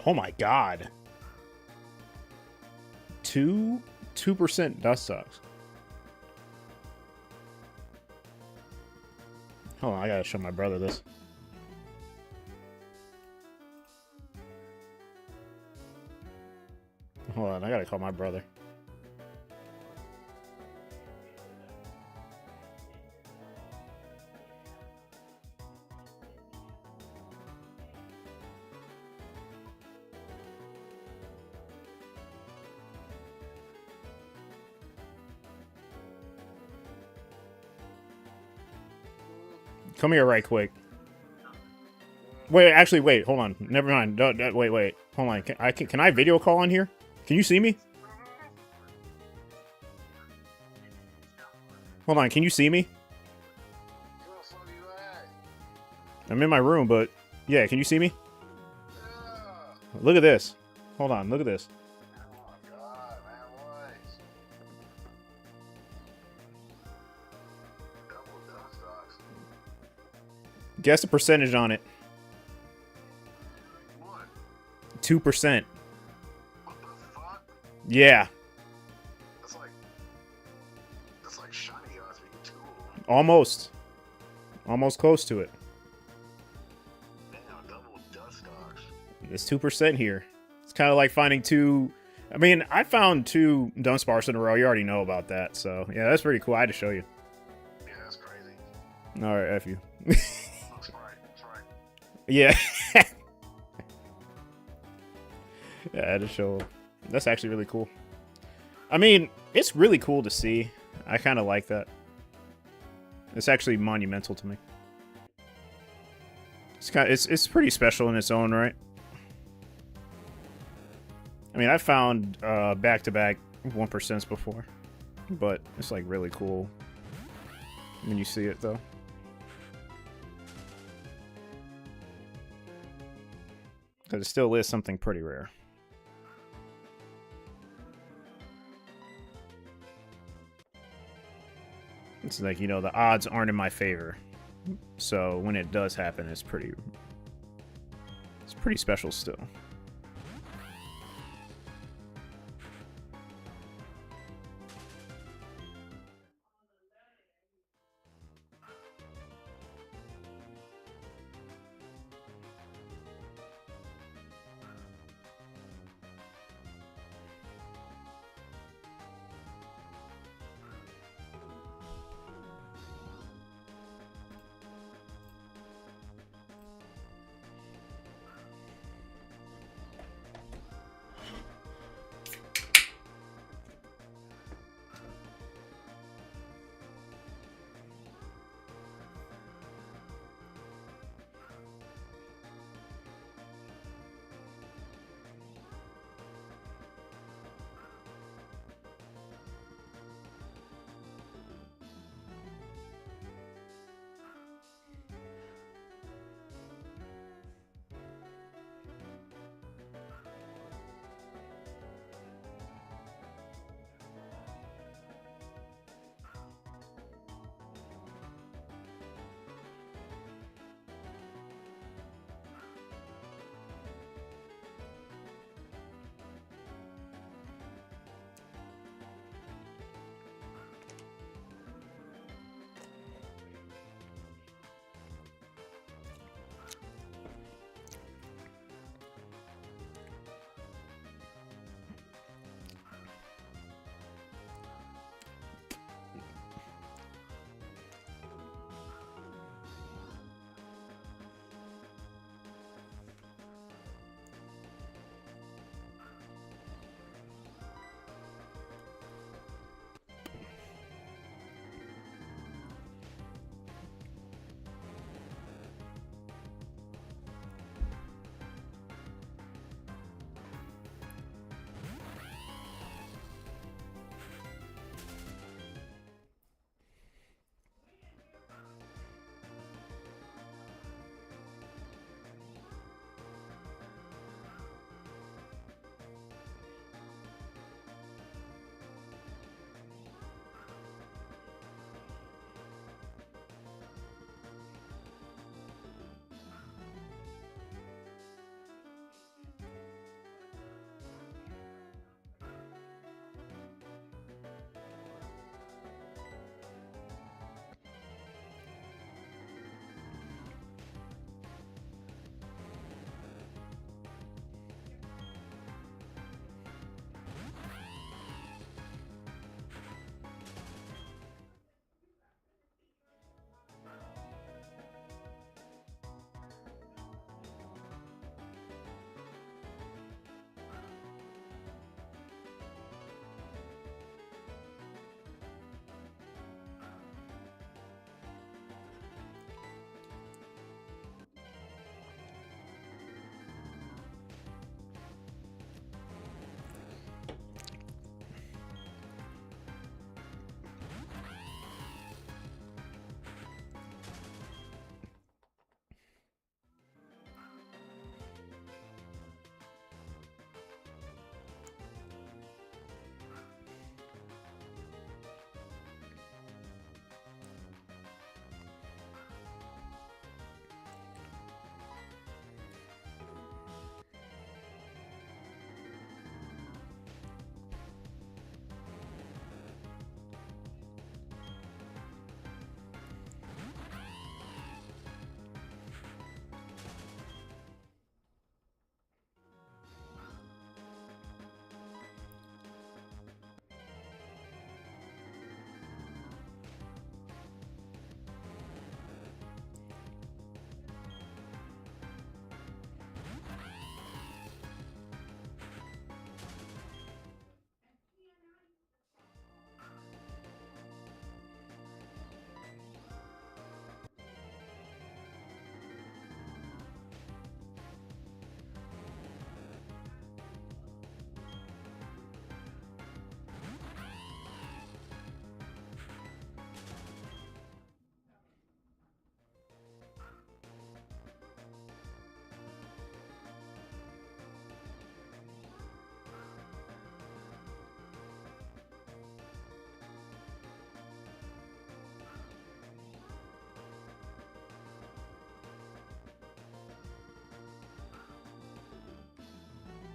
Oh my god. 2% dust sucks. Hold on, I gotta show my brother this. Hold on, I gotta call my brother. Come here right quick. Wait, actually, wait. Hold on. Never mind. Wait. Hold on. Can I video call on here? Can you see me? Hold on. Can you see me? I'm in my room, but yeah. Can you see me? Look at this. Hold on. Look at this. Guess the percentage on it. 2%. What the fuck? Yeah. That's like shiny odds being too old. Almost. Almost close to it. Damn, double dust dogs. It's 2% here. It's kind of like finding two. I mean, I found two Dunsparce in a row. You already know about that. So, yeah, that's pretty cool. I had to show you. Yeah, that's crazy. All right, F you. Looks right. That's right. Yeah. Yeah, I had to show. That's actually really cool. I mean, it's really cool to see. I kind of like that. It's actually monumental to me. It's pretty special in its own right. I mean, I found back-to-back 1% before, but it's like really cool when you see it though. Because it still is something pretty rare. It's like, you know, the odds aren't in my favor. So when it does happen, it's pretty special still.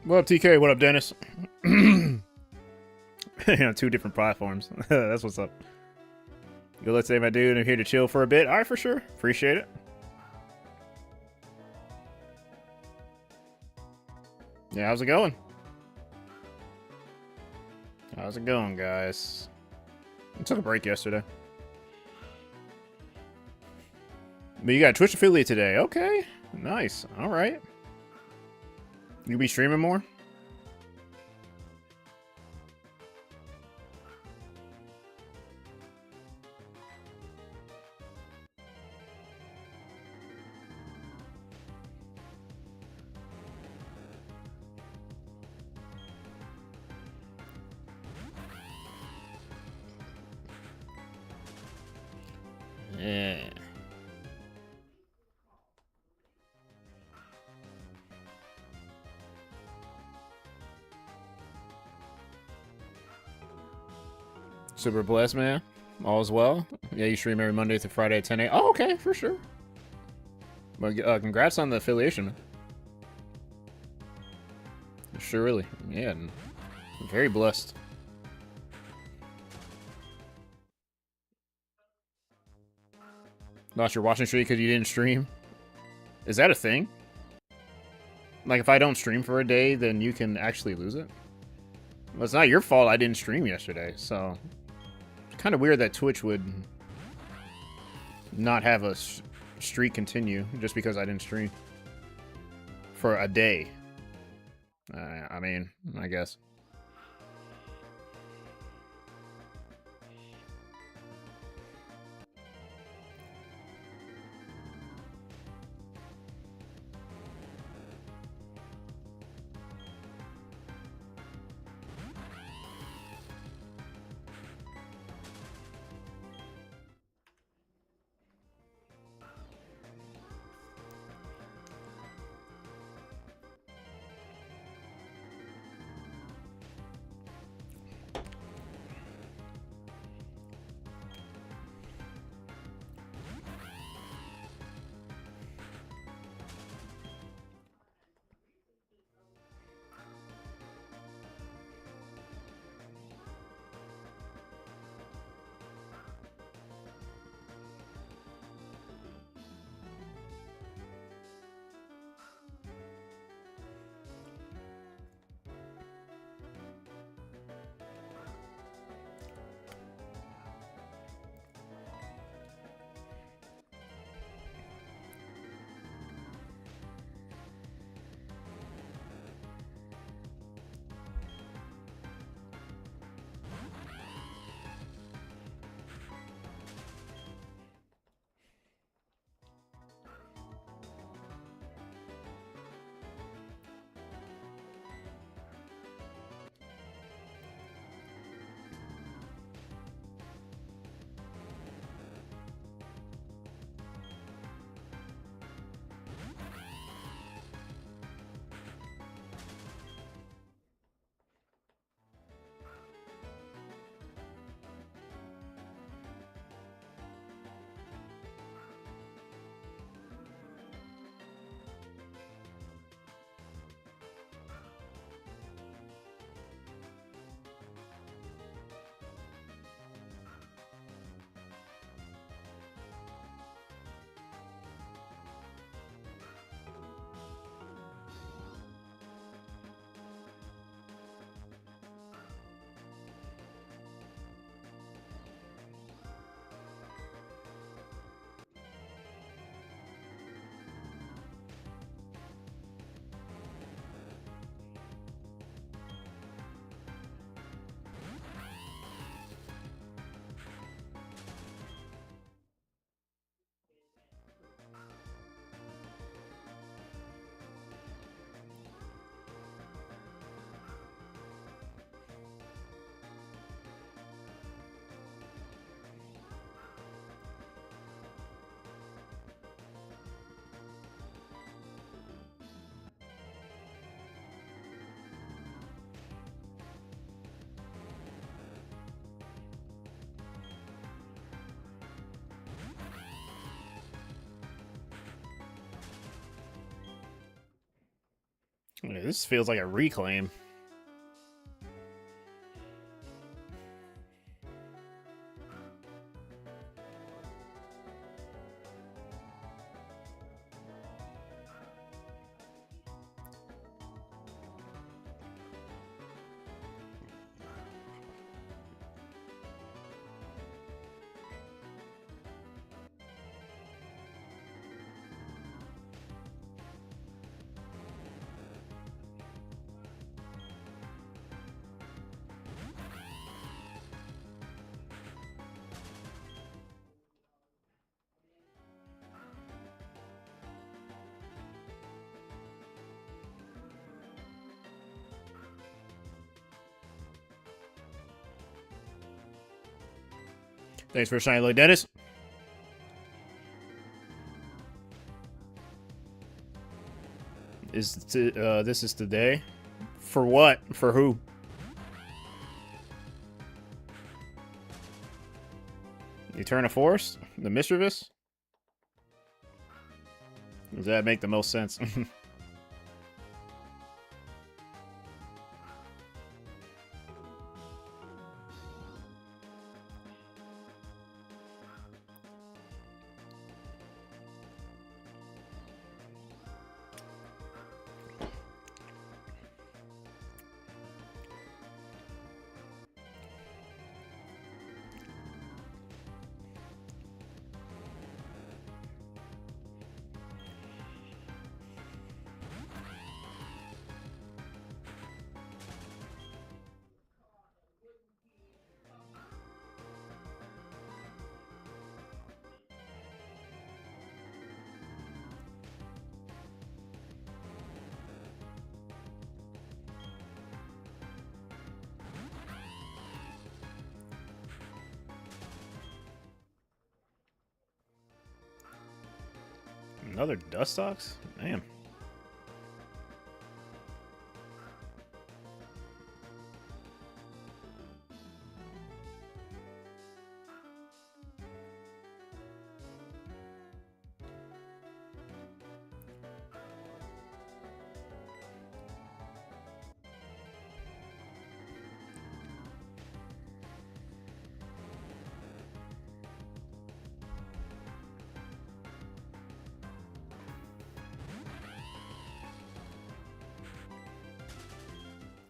What up, TK? What up, Dennis? You 2 different platforms. That's what's up. Yo, let's say my dude. I'm here to chill for a bit. All right, for sure. Appreciate it. Yeah, how's it going? How's it going, guys? I took a break yesterday. But you got a Twitch affiliate today. Okay. Nice. All right. You be streaming more? Yeah. Super blessed, man. All is well. Yeah, you stream every Monday through Friday at 10 a.m. Oh, okay, for sure. But congrats on the affiliation, man. Sure, really. Yeah, I'm very blessed. Lost your watching streak because you didn't stream? Is that a thing? Like, if I don't stream for a day, then you can actually lose it? Well, it's not your fault I didn't stream yesterday, so... It's kind of weird that Twitch would not have a streak continue just because I didn't stream for a day. I mean, I guess. Yeah, this feels like a reclaim. Thanks for shining, Dennis. This is today? For what? For who? Eterna Forest? The Misdreavus? Does that make the most sense? Another Dustox? Damn.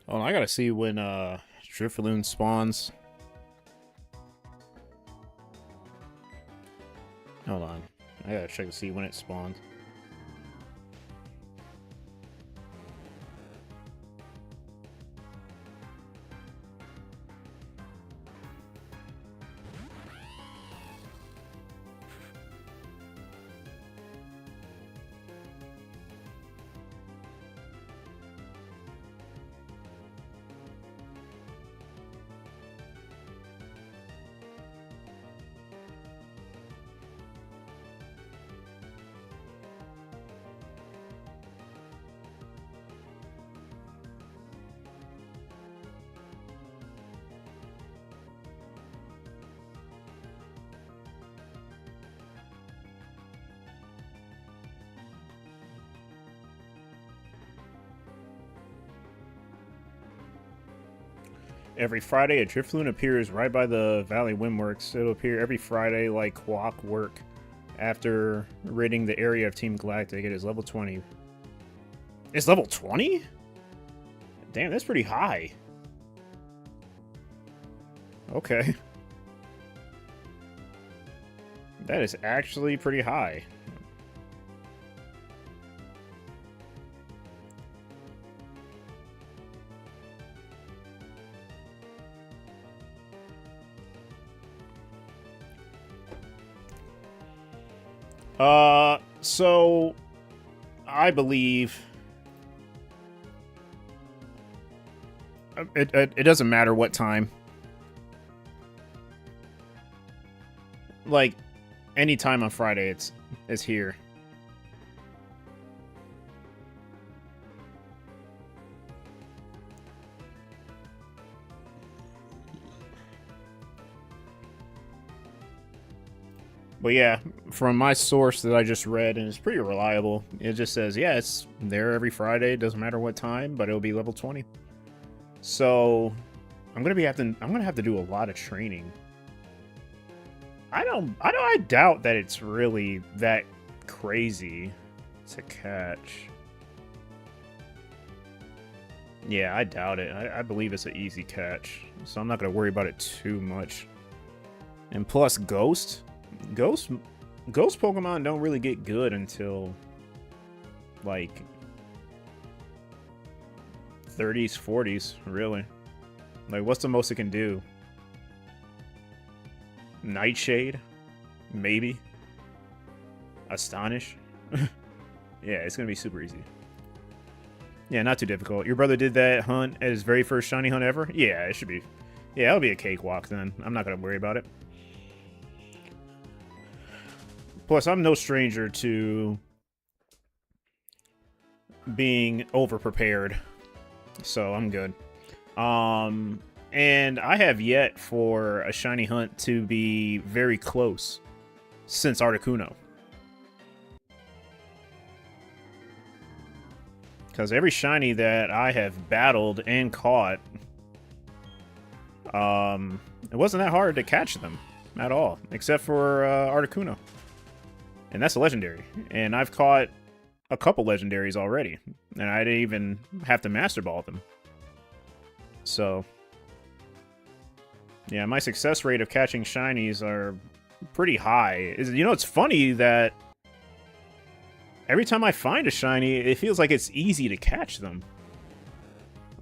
Oh, I gotta see when Drifloon spawns. Hold on. I gotta check to see when it spawns. Every Friday, a Drifloon appears right by the Valley Windworks. It'll appear every Friday like clockwork. After raiding the area of Team Galactic, it is level 20. It's level 20? Damn, that's pretty high. Okay. That is actually pretty high. So I believe it doesn't matter what time. Like any time on Friday, it's here. But yeah, from my source that I just read, and it's pretty reliable, it just says, yeah, it's there every Friday. It doesn't matter what time, but it'll be level 20. So I'm gonna have to do a lot of training. I doubt that it's really that crazy to catch. Yeah, I doubt it. I believe it's an easy catch, so I'm not gonna worry about it too much. And plus, Ghost Pokemon don't really get good until like 30s, 40s, really. Like, what's the most it can do? Nightshade? Maybe? Astonish? Yeah, it's gonna be super easy. Yeah, not too difficult. Your brother did that hunt at his very first shiny hunt ever? Yeah, it should be. Yeah, it'll be a cakewalk then. I'm not gonna worry about it. Plus, I'm no stranger to being over-prepared, so I'm good. And I have yet for a shiny hunt to be very close since Articuno. Because every shiny that I have battled and caught, it wasn't that hard to catch them at all, except for Articuno. And that's a legendary. And I've caught a couple legendaries already, and I didn't even have to Master Ball them. So, yeah, my success rate of catching shinies are pretty high. You know, it's funny that every time I find a shiny, it feels like it's easy to catch them.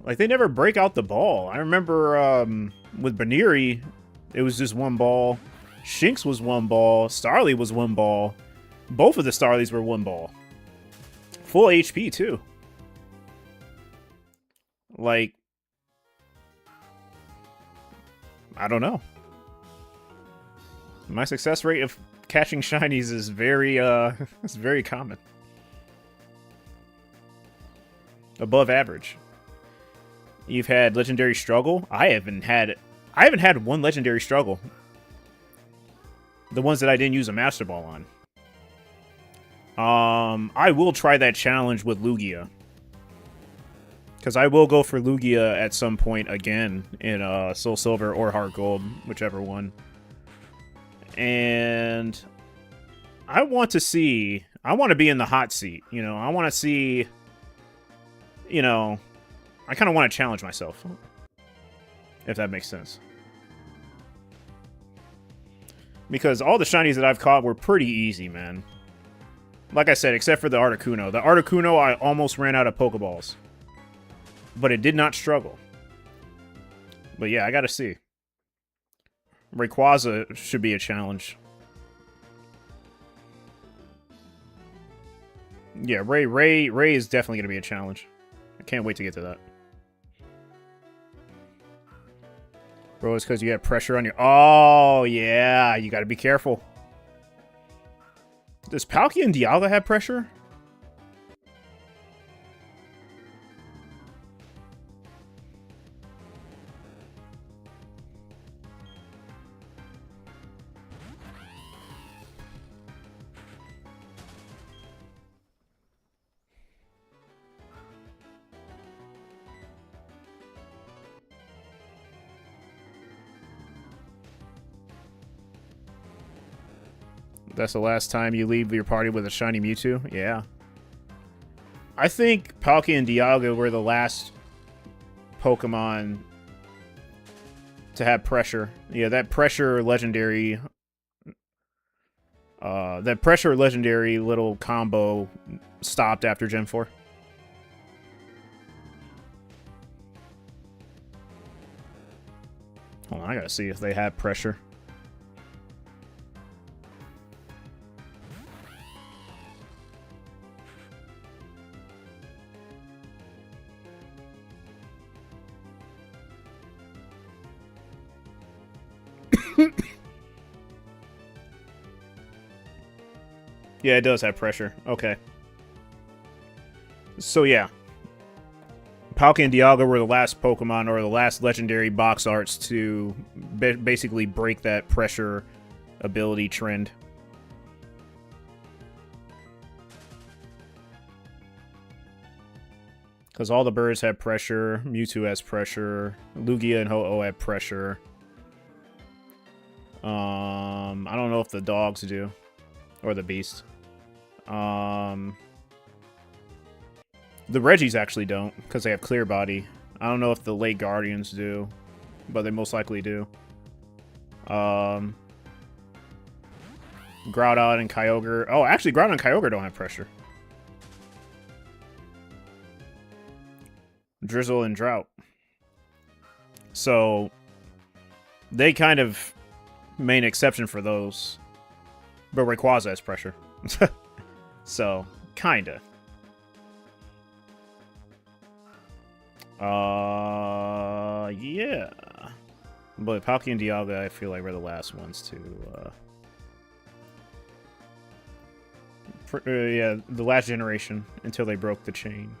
Like, they never break out the ball. I remember with Baneri, it was just one ball. Shinx was one ball. Starly was one ball. Both of the Starlies were one ball. Full HP, too. Like, I don't know. My success rate of catching shinies is very, it's very common. Above average. You've had legendary struggle? I haven't had one legendary struggle. The ones that I didn't use a Master Ball on. I will try that challenge with Lugia. Because I will go for Lugia at some point again in Soul Silver or Heart Gold, whichever one. And I want to be in the hot seat, you know. I want to see, you know, I kind of want to challenge myself. If that makes sense. Because all the shinies that I've caught were pretty easy, man. Like I said, except for the Articuno. The Articuno, I almost ran out of Pokeballs. But it did not struggle. But yeah, I gotta see. Rayquaza should be a challenge. Yeah, Ray is definitely gonna be a challenge. I can't wait to get to that. Bro, it's because you have pressure on your... Oh, yeah, you gotta be careful. Does Palkia and Dialga have pressure? That's the last time you leave your party with a shiny Mewtwo? Yeah. I think Palkia and Dialga were the last Pokemon to have pressure. Yeah, that pressure legendary... that pressure legendary little combo stopped after Gen 4. Hold on, I gotta see if they have pressure. Yeah, it does have pressure. Okay. So yeah. Palkia and Dialga were the last Pokemon, or the last legendary box arts to basically break that pressure ability trend. Because all the birds have pressure. Mewtwo has pressure. Lugia and Ho-Oh have pressure. I don't know if the dogs do. Or the beast. The Reggies actually don't, because they have clear body. I don't know if the Lake Guardians do, but they most likely do. Groudon and Kyogre. Oh, actually, Groudon and Kyogre don't have pressure. Drizzle and Drought. So, they kind of made an exception for those. But Rayquaza has pressure. So, kinda. Yeah. But Palkia and Dialga, I feel like, were the last ones to, yeah, the last generation until they broke the chain.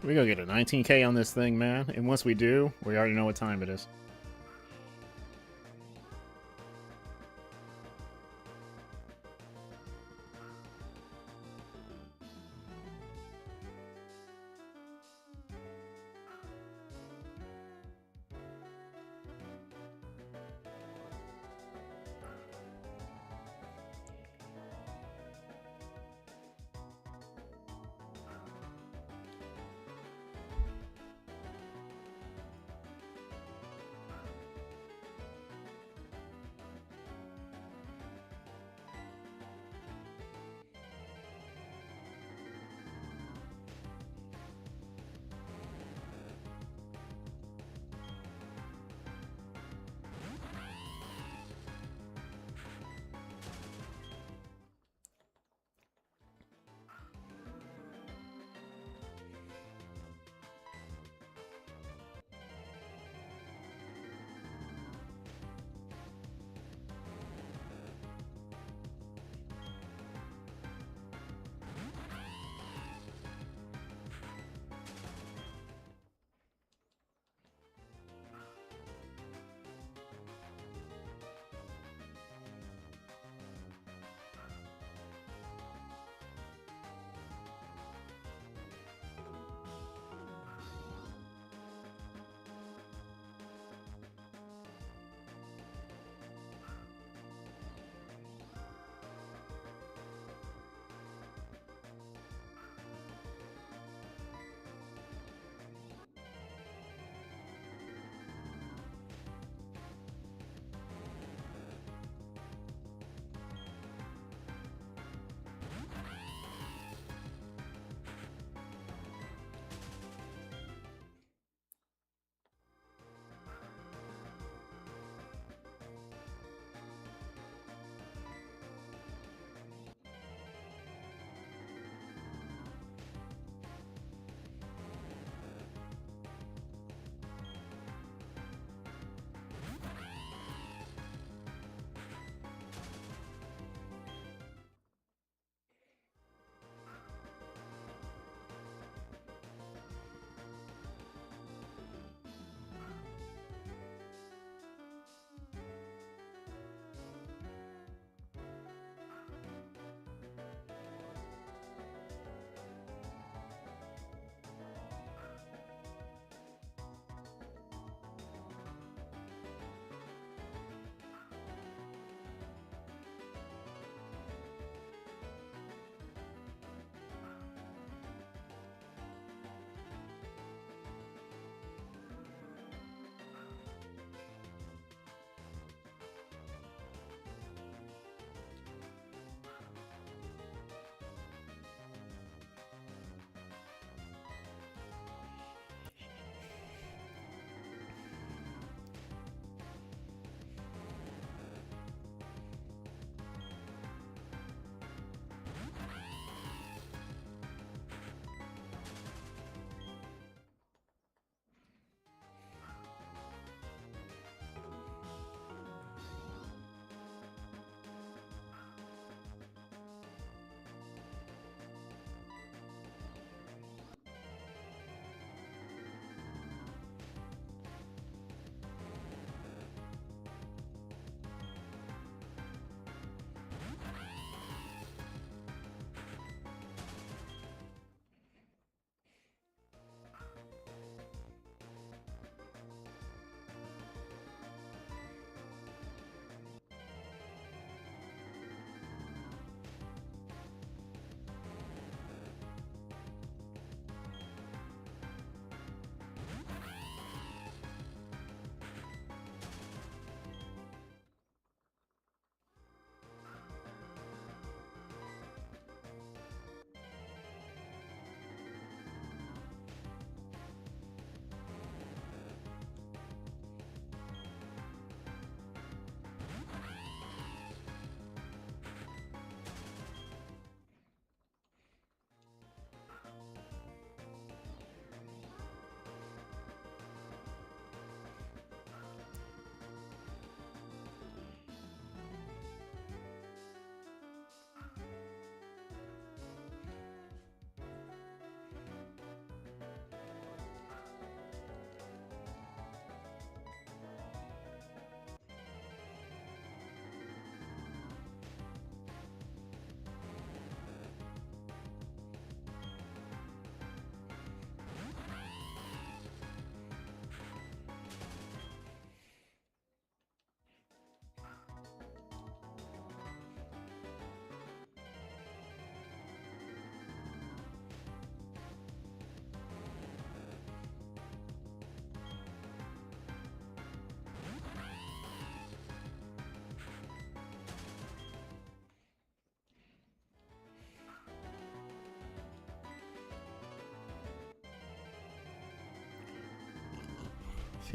We're gonna get a 19K on this thing, man. And once we do, we already know what time it is.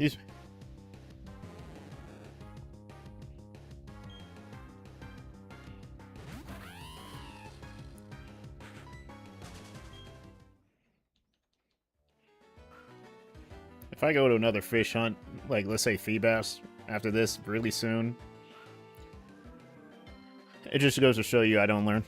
Excuse me. If I go to another fish hunt, like let's say Feebas, after this really soon, it just goes to show you I don't learn.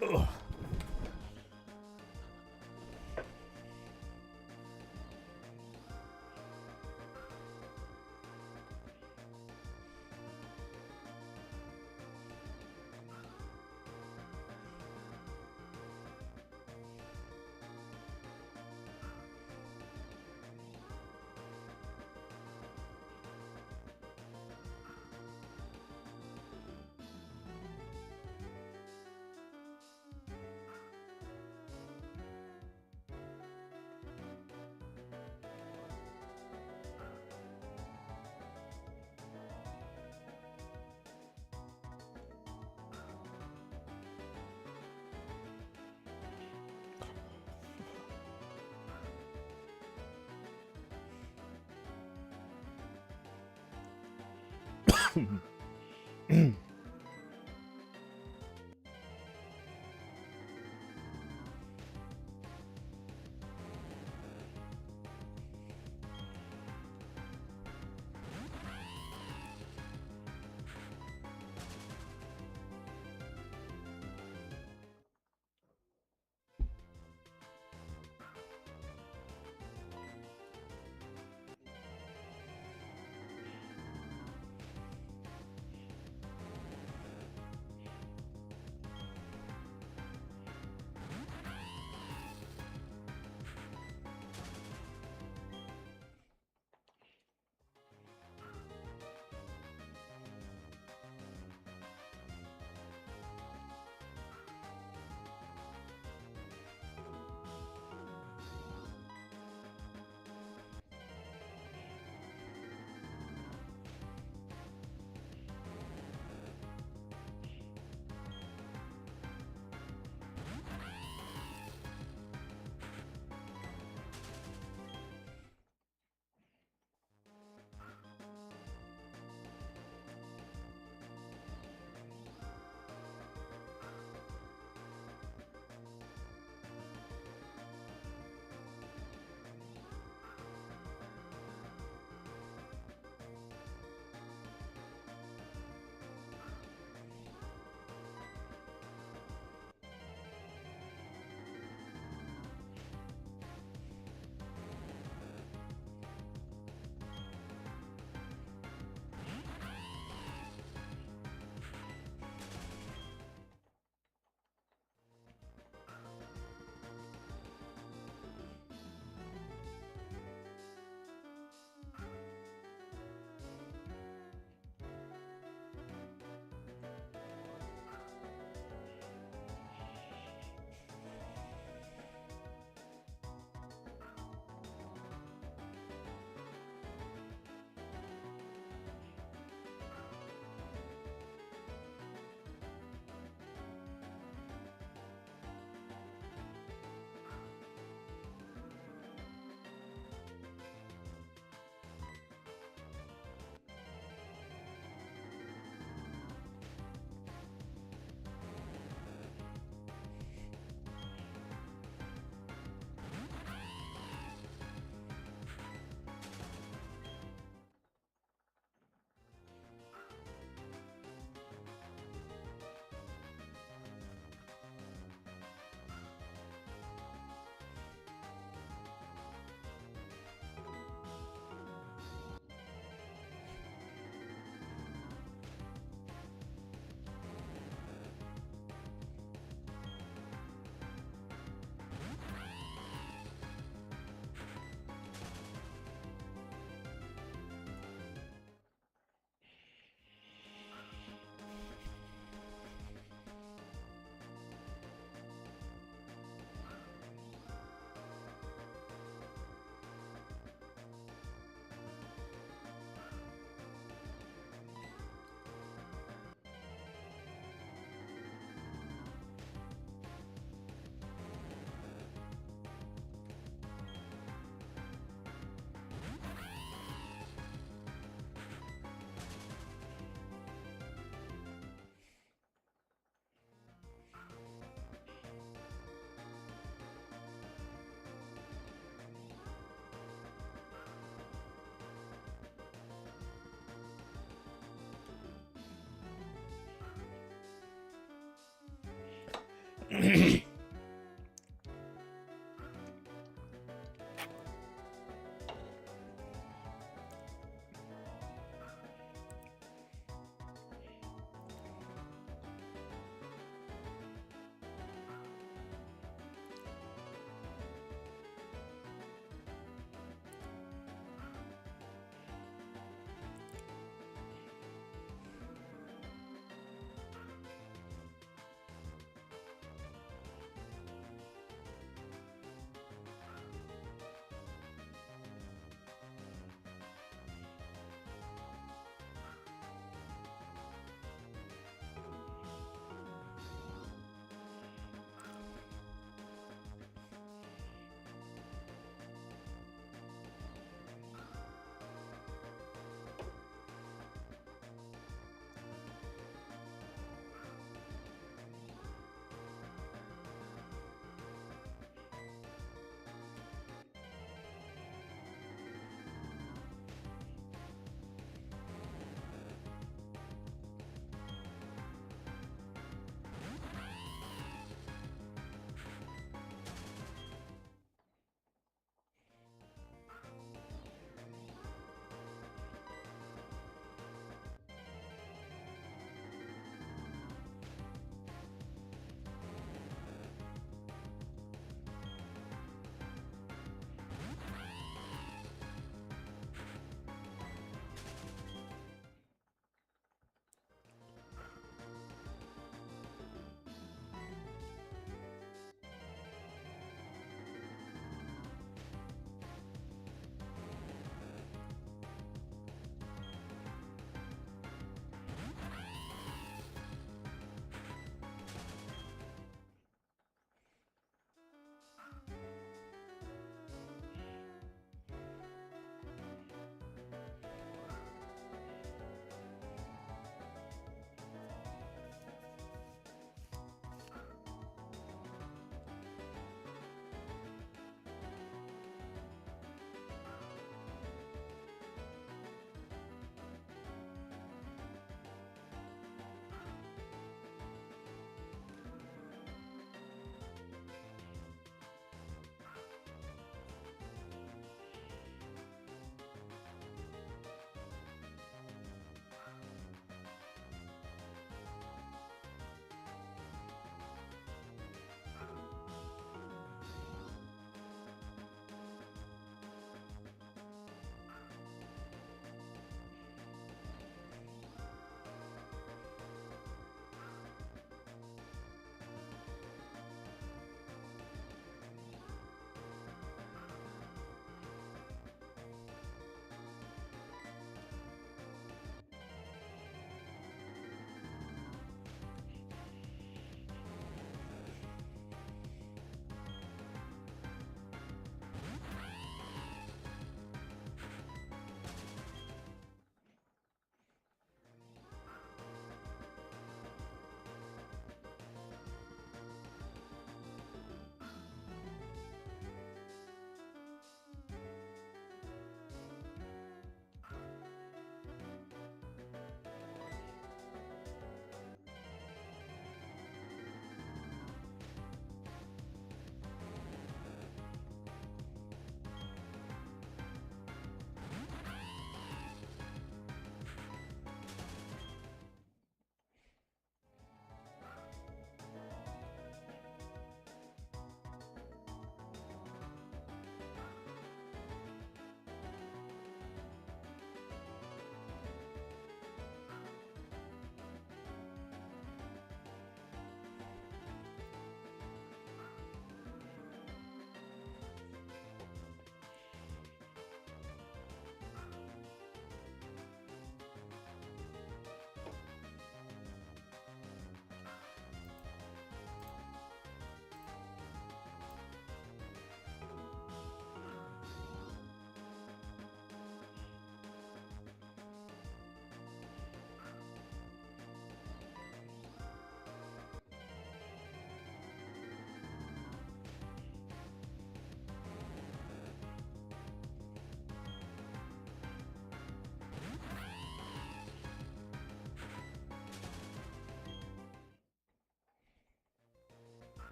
Ugh.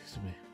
Excuse me.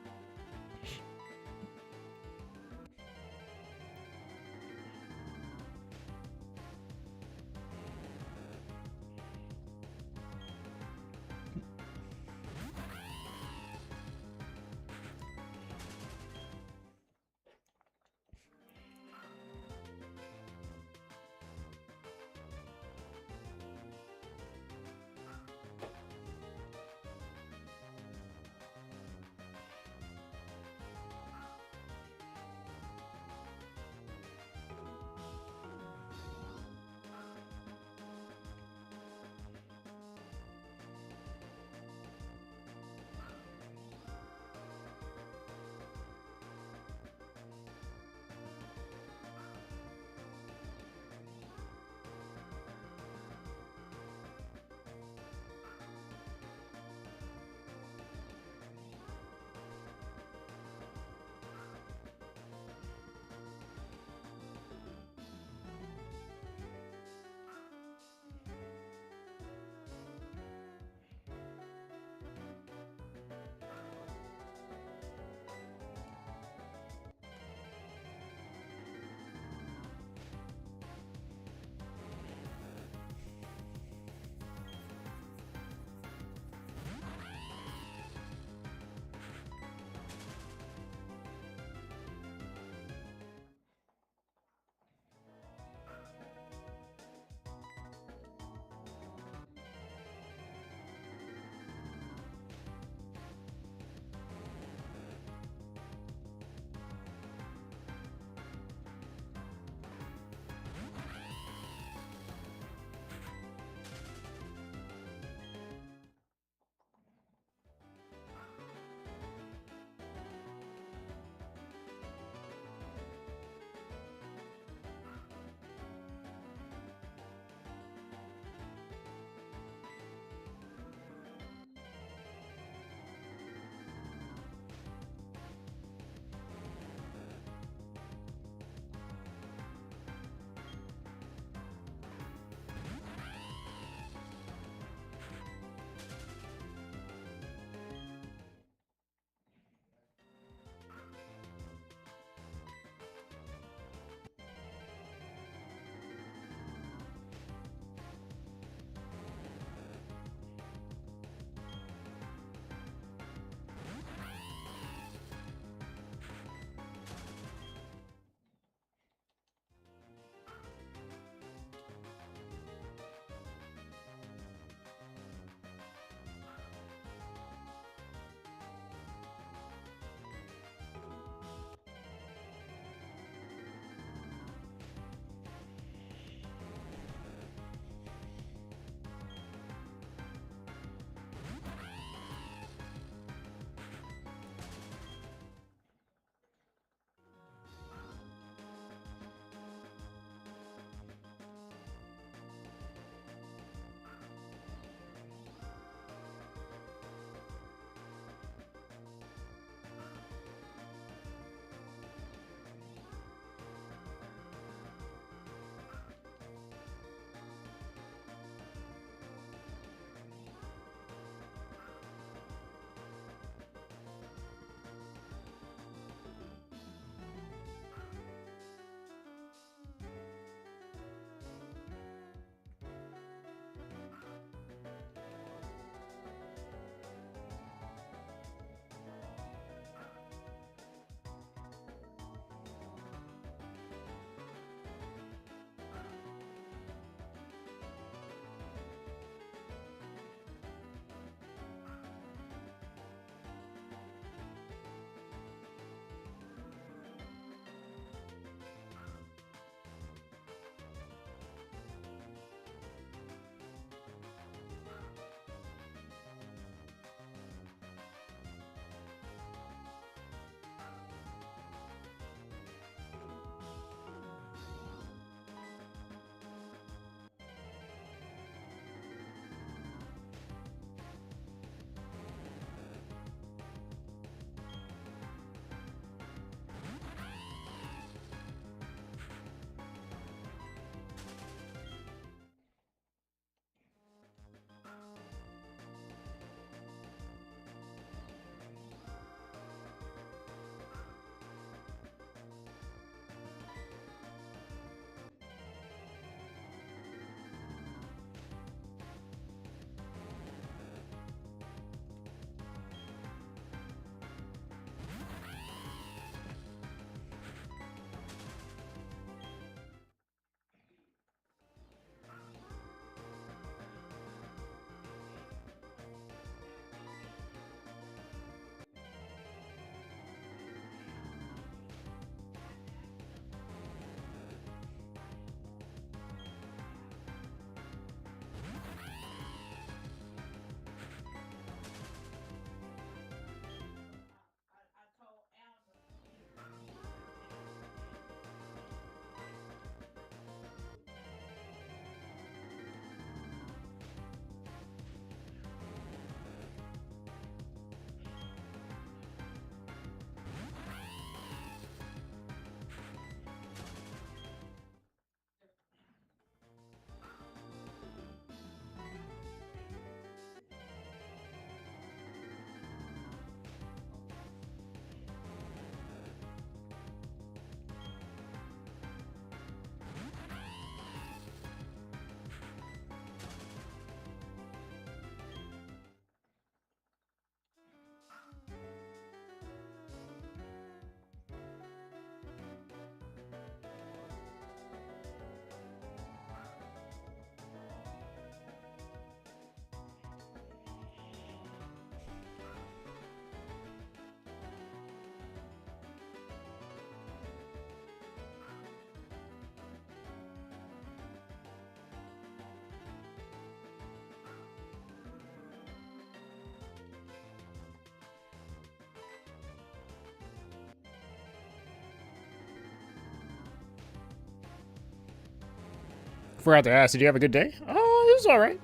Forgot to ask, did you have a good day? Oh, it was alright.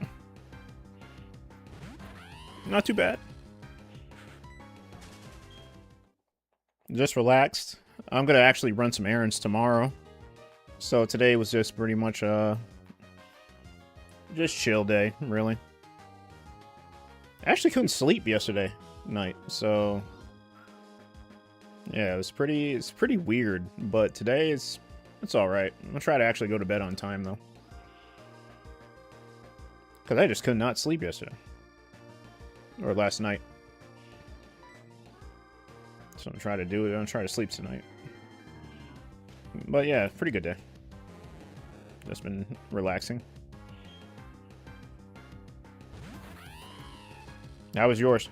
Not too bad. Just relaxed. I'm gonna actually run some errands tomorrow. So today was just pretty much just chill day, really. I actually couldn't sleep yesterday night, so yeah, it's pretty weird, but today it's alright. I'm gonna try to actually go to bed on time though. Cause I just could not sleep yesterday. Or last night. So I'm gonna try to do it. I'm gonna try to sleep tonight. But yeah, pretty good day. Just been relaxing. How was yours?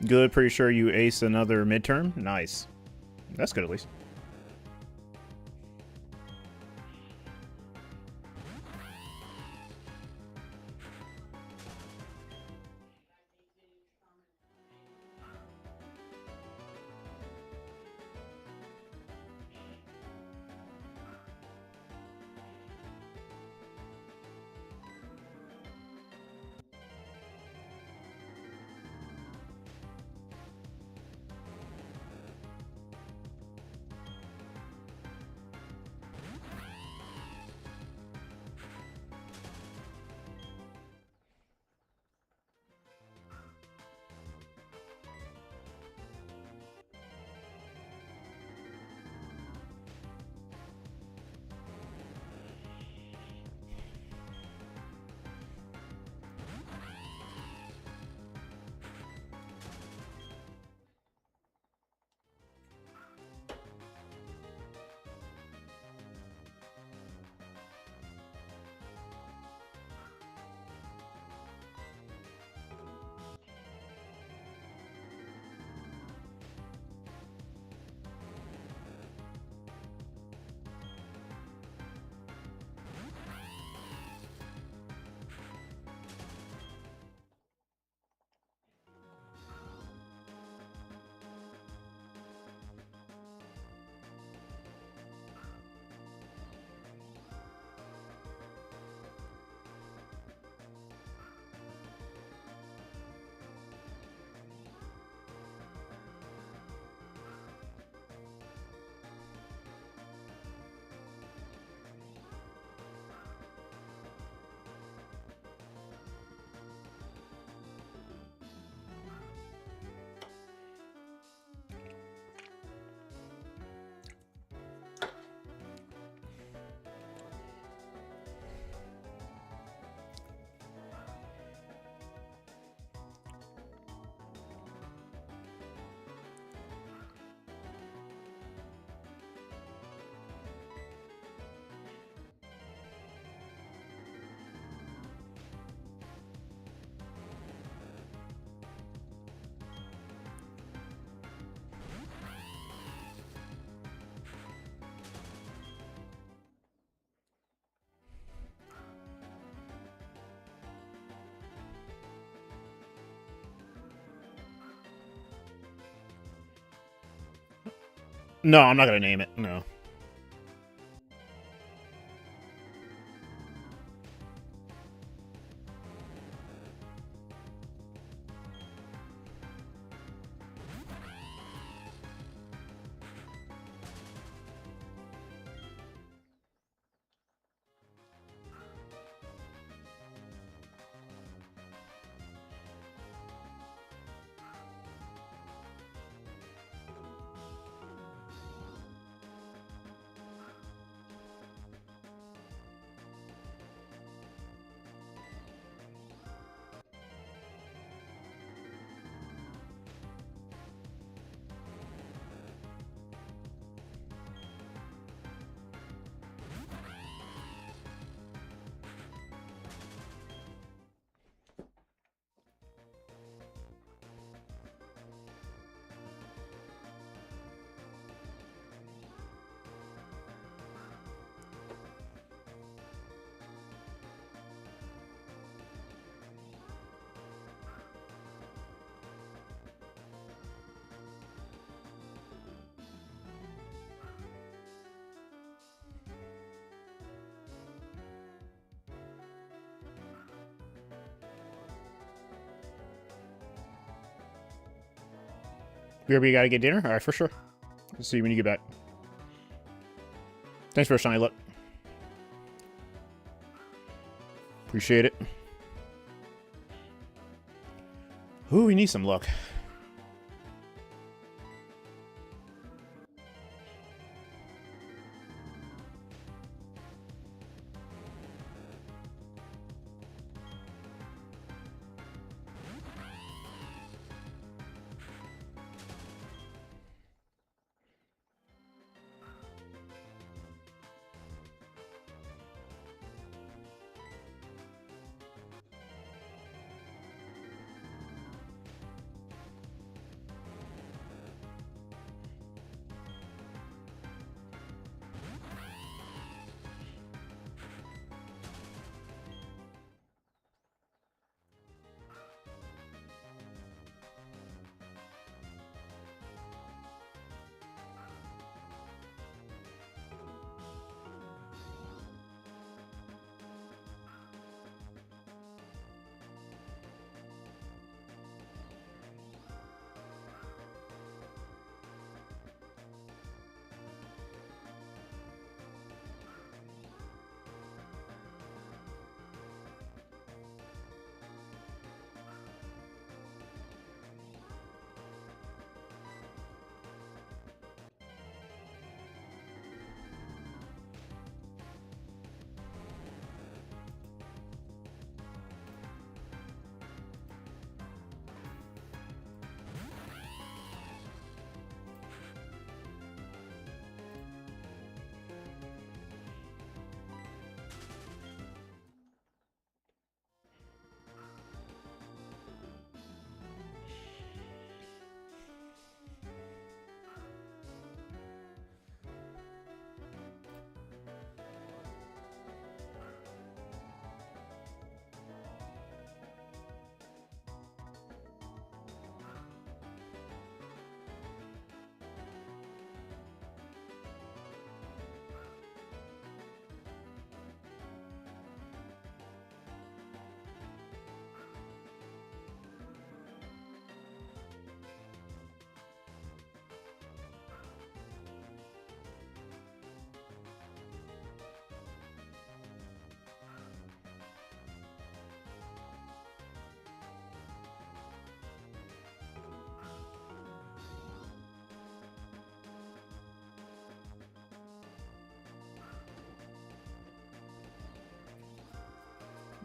Good, pretty sure you ace another midterm. Nice. That's good at least. No, I'm not gonna name it. No. BRB, gotta get dinner? Alright, for sure. Let's see you when you get back. Thanks for a shiny look. Appreciate it. Ooh, we need some luck.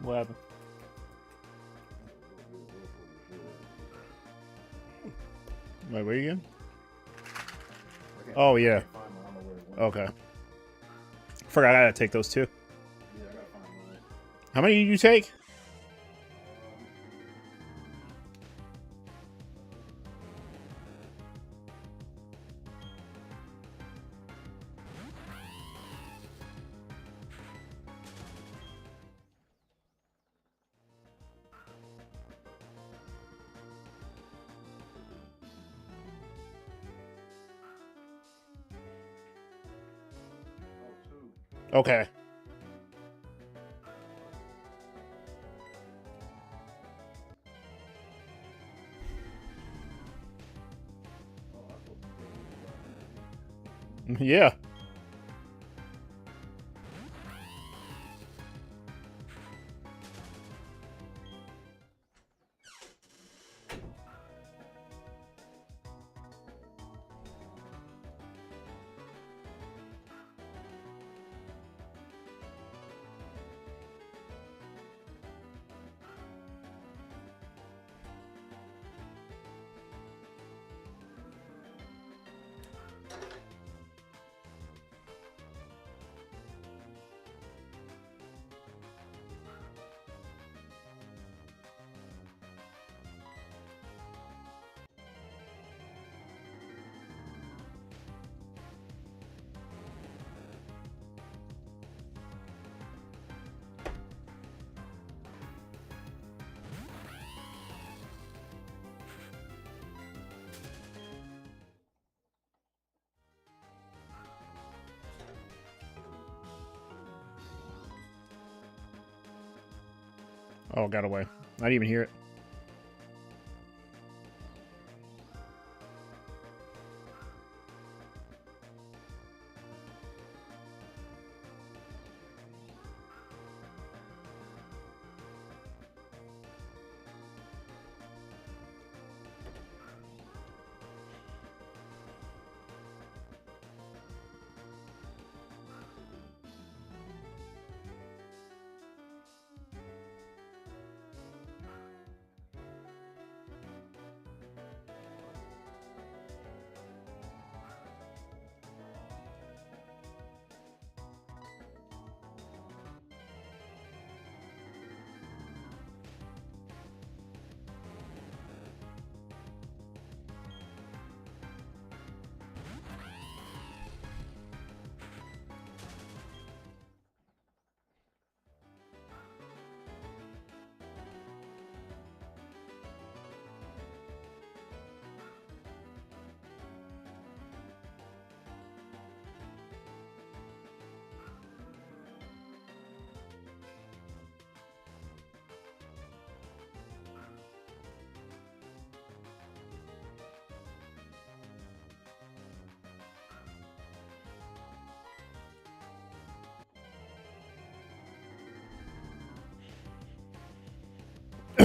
What happened? Wait, where you again? Oh, yeah. Okay. Forgot I gotta take those too. How many did you take? Okay. Yeah. Oh, got away. I didn't even hear it.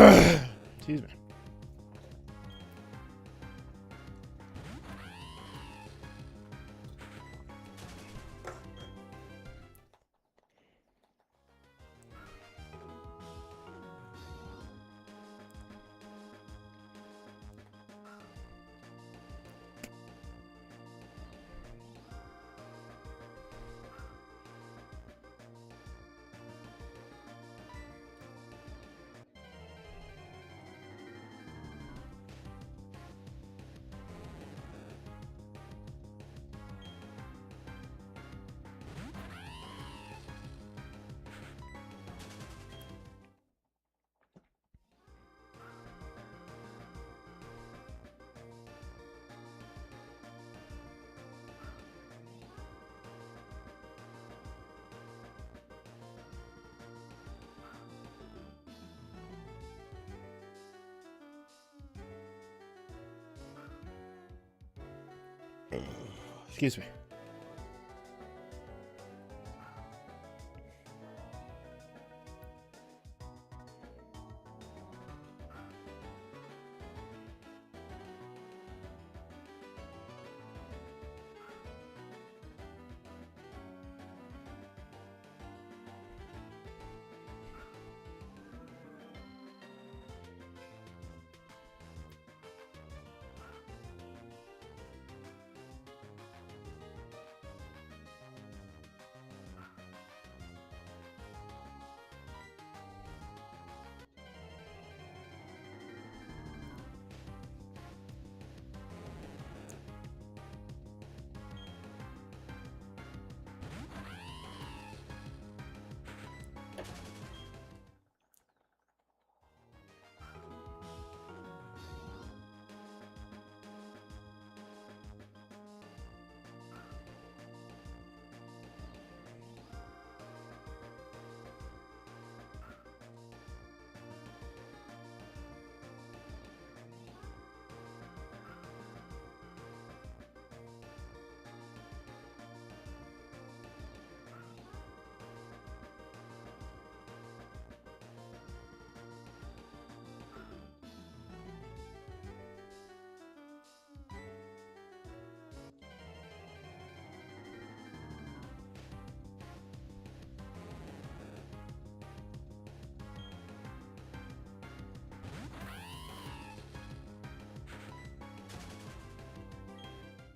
Excuse me. Excuse me.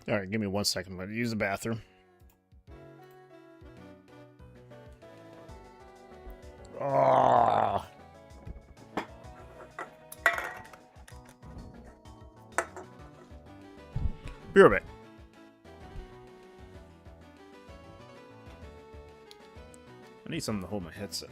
All right, give me 1 second. I'm going to use the bathroom. Oh. Be right back. I need something to hold my headset.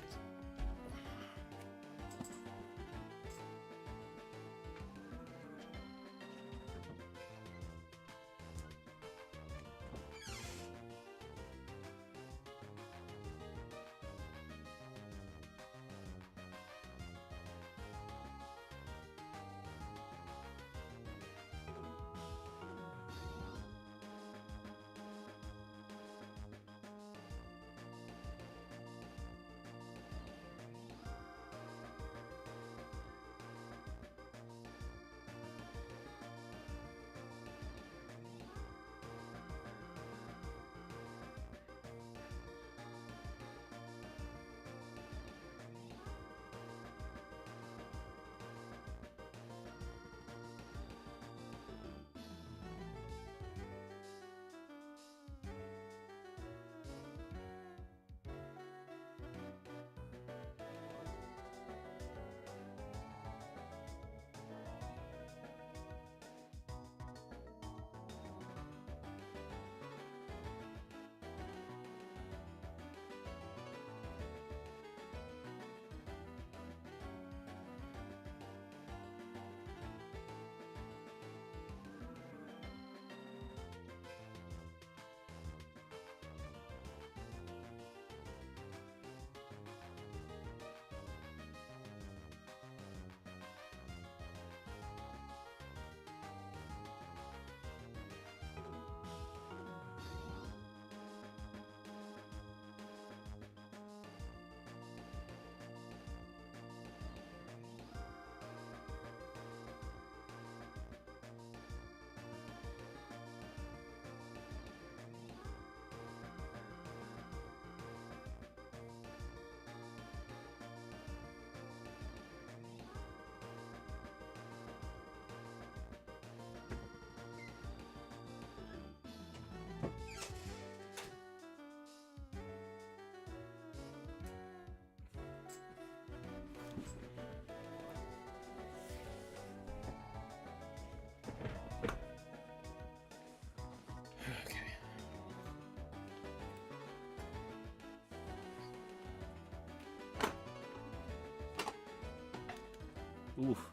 Oof.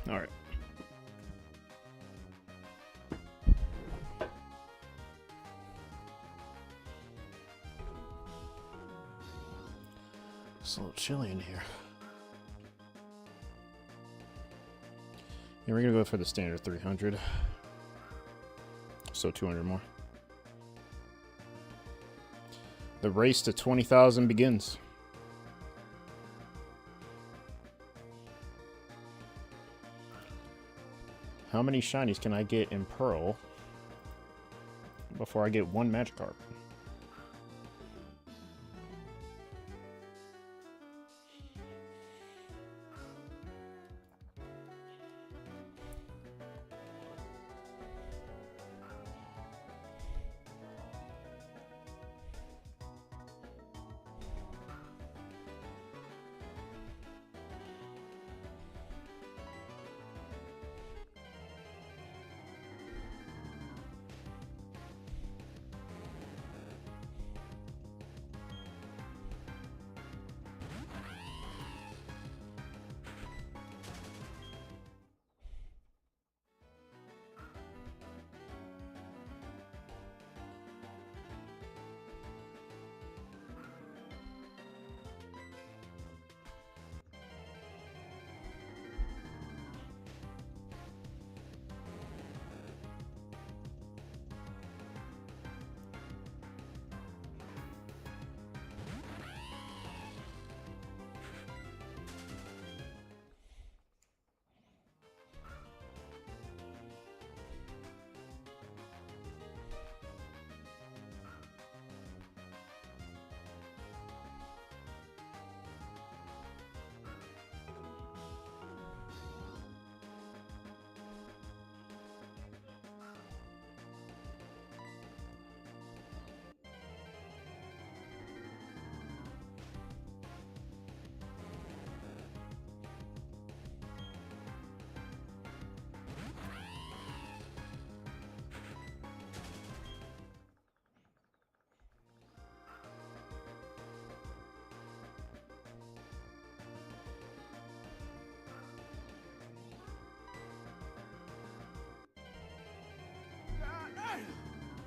All right. It's a little chilly in here. Yeah, we're gonna go for the standard 300. So 200 more. The race to 20,000 begins. How many shinies can I get in Pearl before I get one Magikarp?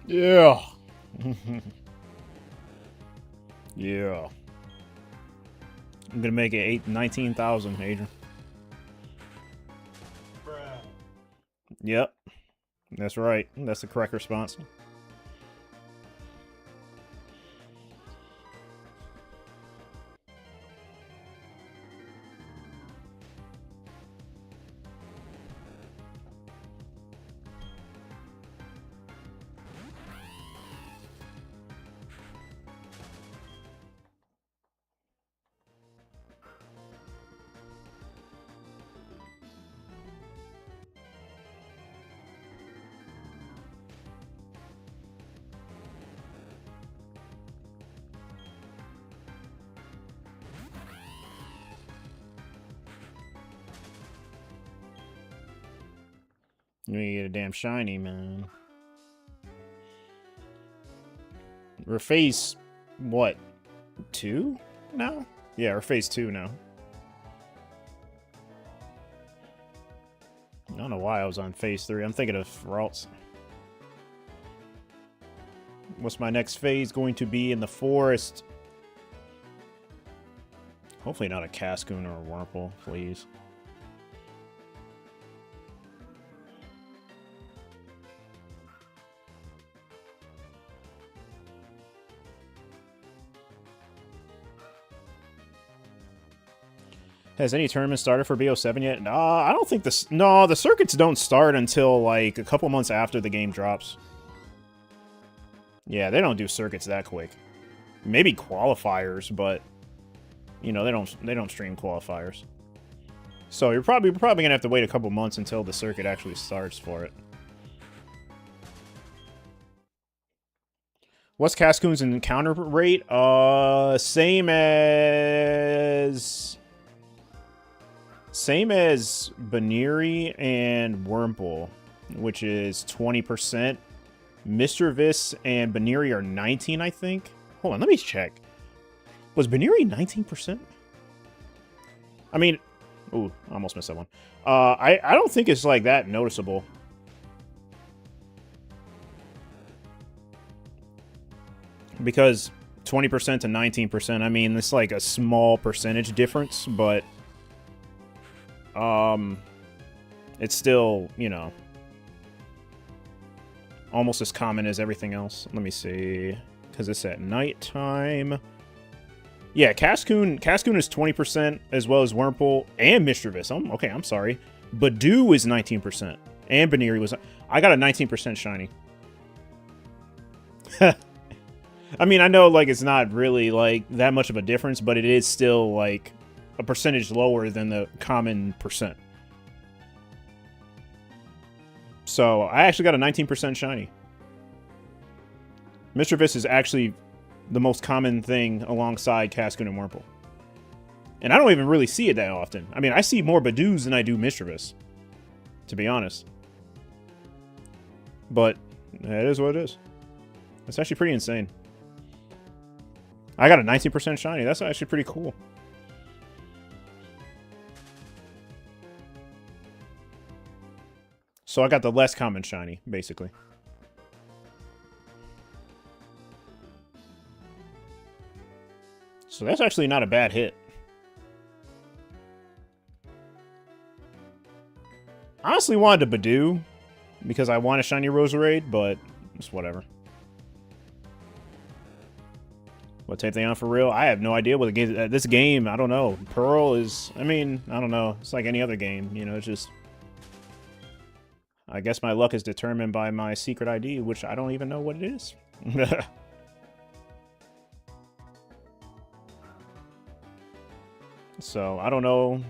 Yeah. Yeah. I'm gonna make it 19,000, Adrian. Bruh. Yep. That's right. That's the correct response. You need to get a damn shiny, man. We're phase, what, 2 now? Yeah, we're phase 2 now. I don't know why I was on phase 3. I'm thinking of Ralts. What's my next phase going to be in the forest? Hopefully not a Cascoon or a Wurmple, please. Has any tournament started for BO7 yet? I don't think this. No, the circuits don't start until like a couple months after the game drops. Yeah, they don't do circuits that quick. Maybe qualifiers, but you know they don't stream qualifiers. So we're probably gonna have to wait a couple months until the circuit actually starts for it. What's Cascoon's encounter rate? Same as Same as Baneri and Wurmple, which is 20%. Misdreavus and Baneri are 19, I think. Hold on, let me check. Was Baneri 19%? I mean, ooh, I almost missed that one. I don't think it's like that noticeable. Because 20% to 19%, I mean, it's like a small percentage difference, but it's still, you know, almost as common as everything else. Let me see, because it's at nighttime. Yeah, Cascoon is 20%, as well as Wurmple and Misdreavus. Okay, I'm sorry. Badoo is 19%, and Baneri was... I got a 19% shiny. I mean, I know, like, it's not really, like, that much of a difference, but it is still, like, a percentage lower than the common percent. So, I actually got a 19% shiny. Misdreavus is actually the most common thing alongside Cascoon and Wurmple. And I don't even really see it that often. I mean, I see more Badoos than I do Misdreavus, to be honest. But, it is what it is. It's actually pretty insane. I got a 19% shiny. That's actually pretty cool. So I got the less common shiny, basically. So that's actually not a bad hit. I honestly wanted a Badoo because I want a shiny Roserade, but it's whatever. What type they on for real? I have no idea what the game... this game, I don't know. Pearl is... I mean, I don't know. It's like any other game, you know, it's just... I guess my luck is determined by my secret ID, which I don't even know what it is. So, I don't know.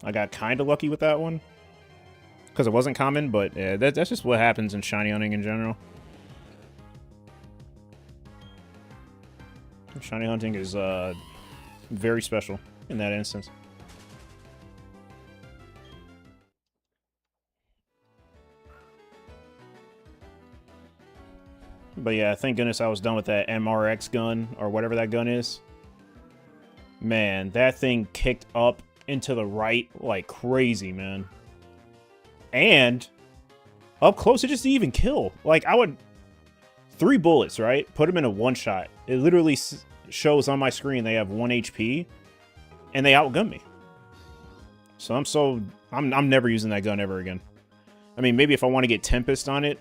I got kind of lucky with that one. Because it wasn't common, but yeah, that's just what happens in shiny hunting in general. Shiny hunting is very special in that instance. But yeah, thank goodness I was done with that MRX gun, or whatever that gun is. Man, that thing kicked up into the right like crazy, man. And up close, it just didn't even kill. Like, I would... 3 bullets, right? Put them in a one-shot. It literally shows on my screen they have 1 HP, and they outgun me. So I'm never using that gun ever again. I mean, maybe if I want to get Tempest on it,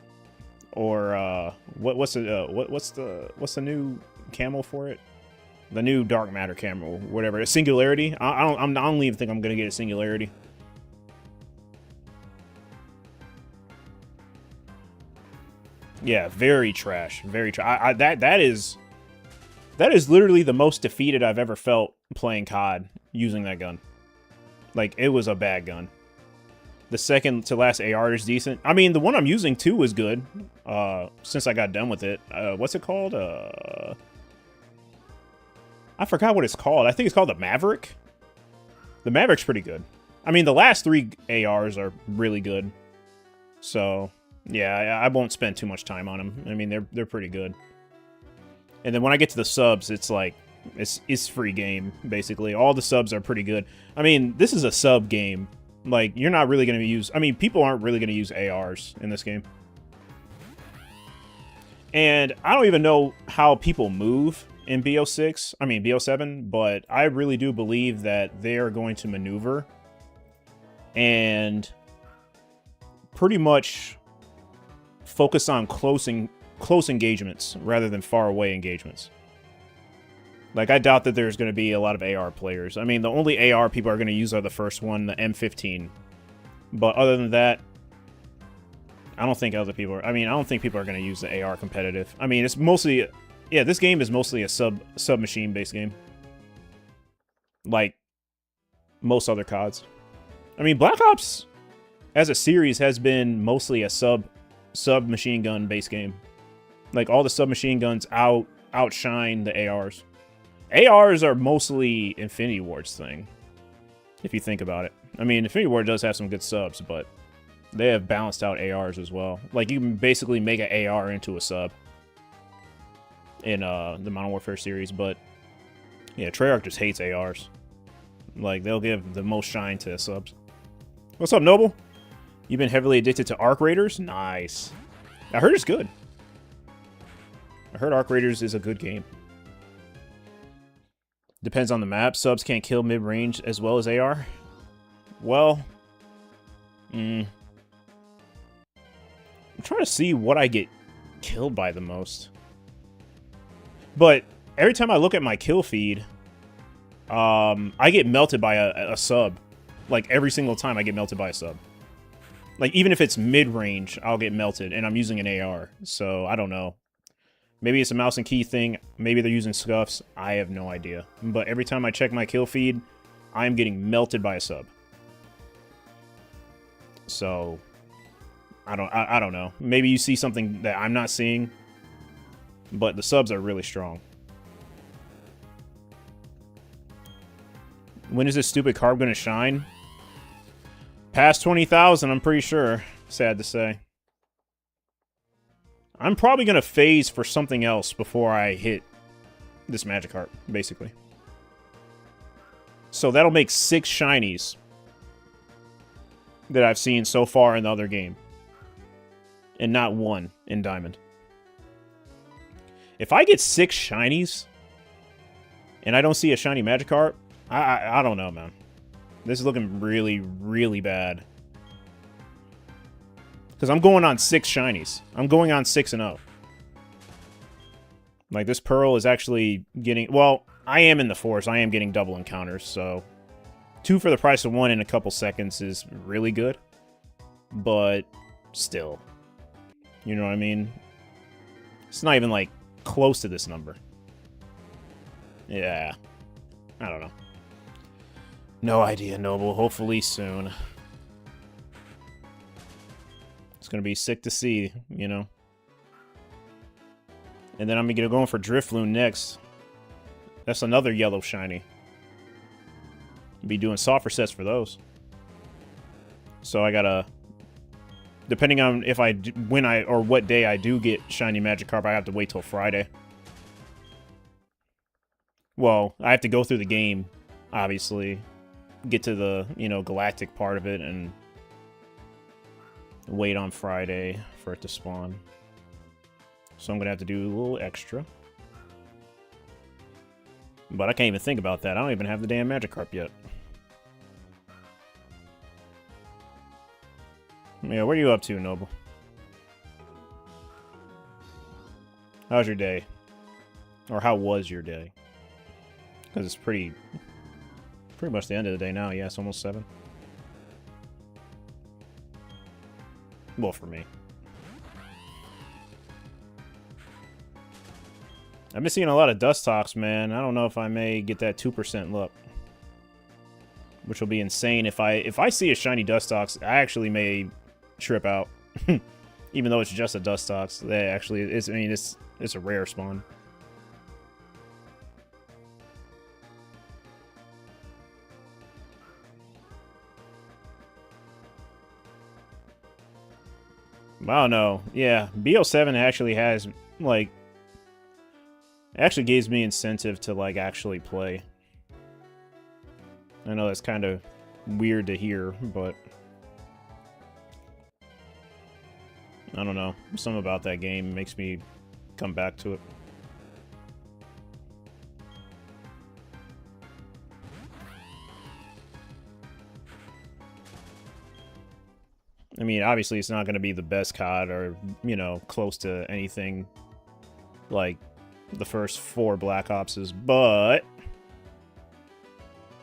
or what's the new camo for it? The new Dark Matter camo, whatever. A Singularity. I don't even think I'm gonna get a Singularity. Yeah, very trash. Very trash. That is literally the most defeated I've ever felt playing COD using that gun. Like, it was a bad gun. The second to last AR is decent. I mean, the one I'm using too is good. Since I got done with it. What's it called? I forgot what it's called. I think it's called the Maverick. The Maverick's pretty good. I mean, the last 3 ARs are really good. So, yeah, I won't spend too much time on them. I mean, they're pretty good. And then when I get to the subs, it's like, it's free game, basically. All the subs are pretty good. I mean, this is a sub game. Like, you're not really going to use... I mean, people aren't really going to use ARs in this game. And I don't even know how people move in BO6. I mean, BO7. But I really do believe that they are going to maneuver. And pretty much focus on close engagements rather than far away engagements. Like, I doubt that there's going to be a lot of AR players. I mean, the only AR people are going to use are the first one, the M15. But other than that, I don't think other people are... I mean, I don't think people are going to use the AR competitive. I mean, it's mostly... Yeah, this game is mostly a submachine-based game. Like most other CODs. I mean, Black Ops, as a series, has been mostly a sub-machine gun-based game. Like, all the submachine guns outshine the ARs. ARs are mostly Infinity Ward's thing. if you think about it. I mean, Infinity Ward does have some good subs, but they have balanced out ARs as well. Like, you can basically make an AR into a sub in the Modern Warfare series, but yeah, Treyarch just hates ARs. Like, they'll give the most shine to subs. What's up, Noble? You've been heavily addicted to Arc Raiders? Nice. I heard it's good. I heard Arc Raiders is a good game. Depends on the map. Subs can't kill mid-range as well as AR. Well, I'm trying to see what I get killed by the most. But every time I look at my kill feed, I get melted by a sub. Like, every single time I get melted by a sub. Like, even if it's mid-range, I'll get melted, and I'm using an AR. So, I don't know. Maybe it's a mouse and key thing. Maybe they're using scuffs. I have no idea. But every time I check my kill feed, I'm getting melted by a sub. So, I don't know. Maybe you see something that I'm not seeing. But the subs are really strong. When is this stupid carb going to shine? Past 20,000, I'm pretty sure. Sad to say. I'm probably going to phase for something else before I hit this Magikarp, basically. So that'll make 6 shinies that I've seen so far in the other game. And not 1 in Diamond. If I get 6 shinies and I don't see a shiny Magikarp, I don't know, man. This is looking really, really bad. Because I'm going on 6 shinies. I'm going on 6-0. Like, this Pearl is actually getting... Well, I am in the Force. I am getting double encounters, so... 2 for the price of 1 in a couple seconds is really good. But, still. You know what I mean? It's not even, like, close to this number. Yeah. I don't know. No idea, Noble. Hopefully soon. It's going to be sick to see, you know. And then I'm going to go for Drifloon next. That's another yellow shiny. Be doing soft resets for those. So I got to... Depending on if I... When I... Or what day I do get shiny Magikarp, I have to wait till Friday. Well, I have to go through the game, obviously. Get to the, you know, galactic part of it and wait on Friday for it to spawn. So I'm going to have to do a little extra. But I can't even think about that. I don't even have the damn Magikarp yet. Yeah, what are you up to, Noble? How's your day? Or how was your day? Because it's pretty much the end of the day now. Yeah, it's almost 7. Well, for me. I've been seeing a lot of dust talks, man. I don't know if I may get that 2% luck. Which will be insane. If I see a shiny Dustox, I actually may trip out. Even though it's just a Dustox. That actually is, I mean, it's a rare spawn. I don't know. Yeah, BO7 actually has, like... actually gives me incentive to, like, actually play. I know that's kind of weird to hear, but... I don't know. Something about that game makes me come back to it. I mean, obviously it's not going to be the best COD or, you know, close to anything like the first 4 Black Opses, but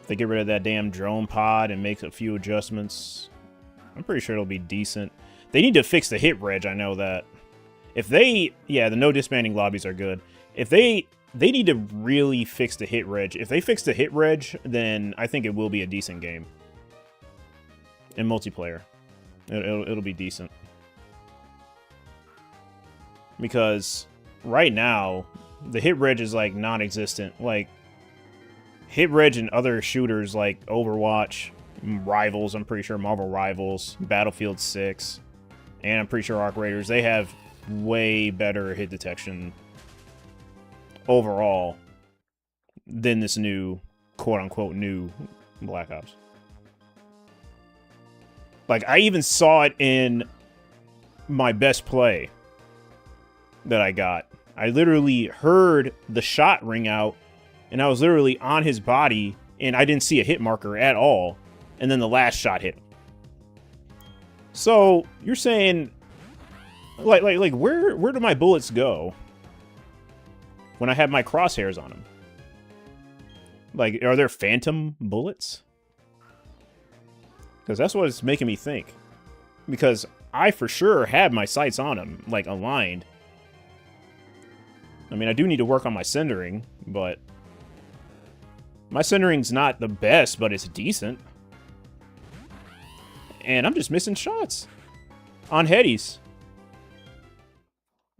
if they get rid of that damn drone pod and make a few adjustments, I'm pretty sure it'll be decent. They need to fix the hit reg, I know that. If they, yeah, the no disbanding lobbies are good. If they need to really fix the hit reg. If they fix the hit reg, then I think it will be a decent game. In multiplayer. It'll be decent. Because right now, the hit reg is like non-existent. Like, Hit Reg and other shooters like Overwatch, Rivals, I'm pretty sure Marvel Rivals, Battlefield 6, and I'm pretty sure Arc Raiders, they have way better hit detection overall than this new, quote-unquote, new Black Ops. Like, I even saw it in my best play that I got. I literally heard the shot ring out, and I was literally on his body, and I didn't see a hit marker at all, and then the last shot hit him. So, you're saying, like, where do my bullets go when I have my crosshairs on them? Like, are there phantom bullets? Because that's what it's making me think. Because I for sure had my sights on him, like, aligned. I mean, I do need to work on my centering, but my centering's not the best, but it's decent. And I'm just missing shots on headies.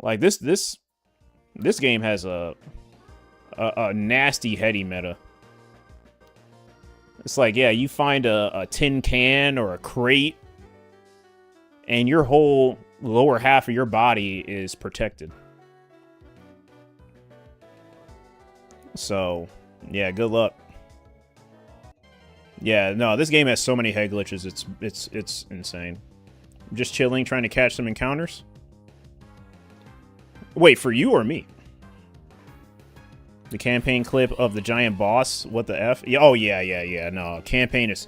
Like, this game has a nasty heady meta. It's like, yeah, you find a tin can or a crate, and your whole lower half of your body is protected. So, yeah, good luck. Yeah, no, this game has so many head glitches, it's insane. I'm just chilling, trying to catch some encounters. Wait, for you or me? The campaign clip of the giant boss? What the F? Oh, yeah. No, campaign is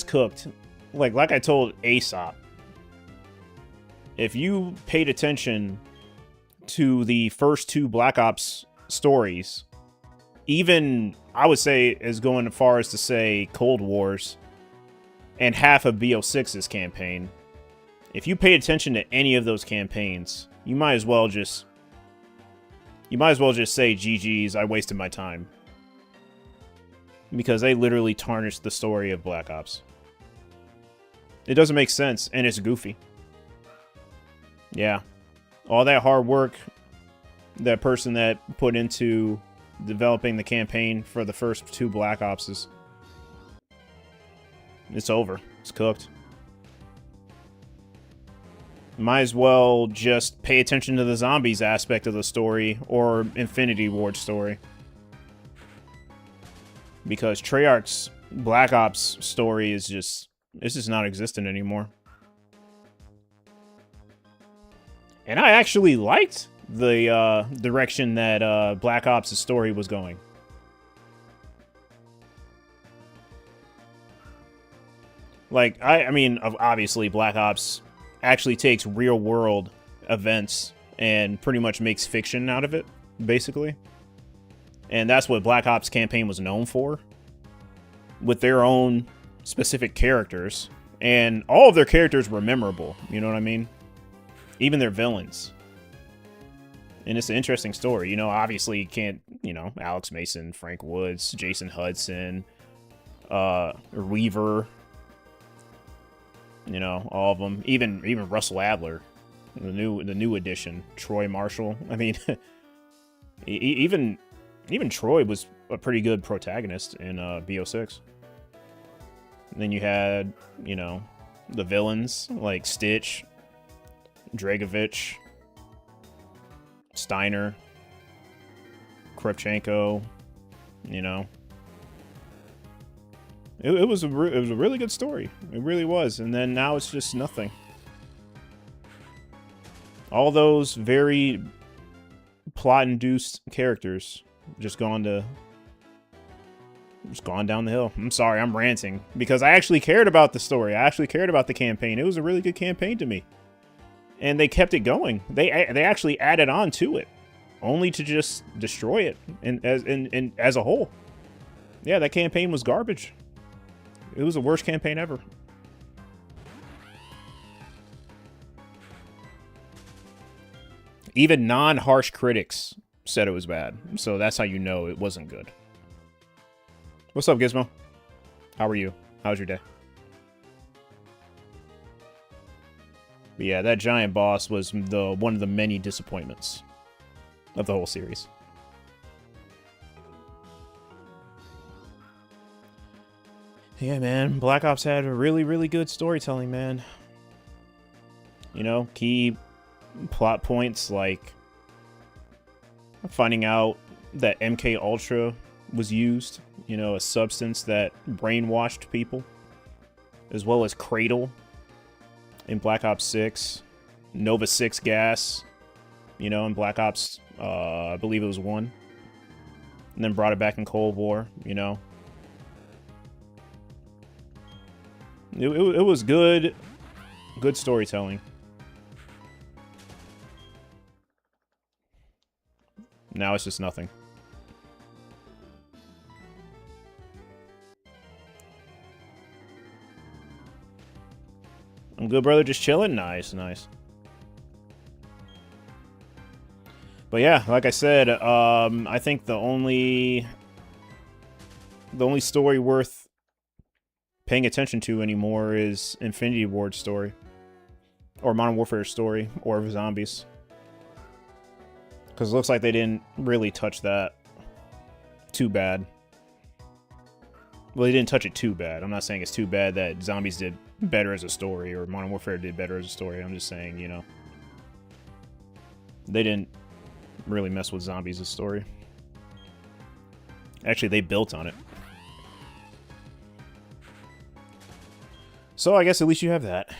cooked. Like I told Aesop. If you paid attention to the first two Black Ops stories, even, I would say, as going as far as to say Cold Wars, and half of BO6's campaign, if you paid attention to any of those campaigns, you might as well just say, GG's, I wasted my time. Because they literally tarnished the story of Black Ops. It doesn't make sense, and it's goofy. Yeah. All that hard work, that person that put into developing the campaign for the first two Black Opses, it's over. It's cooked. Might as well just pay attention to the zombies aspect of the story, or Infinity Ward story. Because Treyarch's Black Ops story is just, it's just not existent anymore. And I actually liked the direction that Black Ops' story was going. Like, I mean, obviously Black Ops actually takes real-world events and pretty much makes fiction out of it, basically. And that's what Black Ops campaign was known for, with their own specific characters. And all of their characters were memorable, you know what I mean? Even their villains. And it's an interesting story. You know, obviously you can't, you know, Alex Mason, Frank Woods, Jason Hudson, Weaver, you know, all of them. Even Russell Adler, the new addition, Troy Marshall. I mean, even Troy was a pretty good protagonist in BO6. And then you had, you know, the villains like Stitch, Dragovich, Steiner, Krivchenko, you know. It was a really good story. It really was. And then now it's just nothing. All those very plot-induced characters just gone down the hill. I'm sorry, I'm ranting. Because I actually cared about the story. I actually cared about the campaign. It was a really good campaign to me. And they kept it going. They actually added on to it, only to just destroy it as a whole. Yeah, that campaign was garbage. It was the worst campaign ever. Even non-harsh critics said it was bad, so that's how you know it wasn't good. What's up, Gizmo? How are you? How's your day? But yeah, that giant boss was one of the many disappointments of the whole series. Yeah, man. Black Ops had a really, really good storytelling, man. You know, key plot points like finding out that MK Ultra was used, you know, a substance that brainwashed people, as well as Cradle in Black Ops 6, Nova 6 gas, you know, in Black Ops, I believe it was 1, and then brought it back in Cold War, you know. It was good storytelling. Now it's just nothing. I'm good, brother. Just chilling. Nice, nice. But yeah, like I said, I think the only story worth paying attention to anymore is Infinity Ward's story, or Modern Warfare's story, or Zombies. Because it looks like they didn't really touch that too bad. Well, they didn't touch it too bad. I'm not saying it's too bad that Zombies did better as a story, or Modern Warfare did better as a story. I'm just saying, you know, they didn't really mess with Zombies' story. Actually, they built on it. So I guess at least you have that.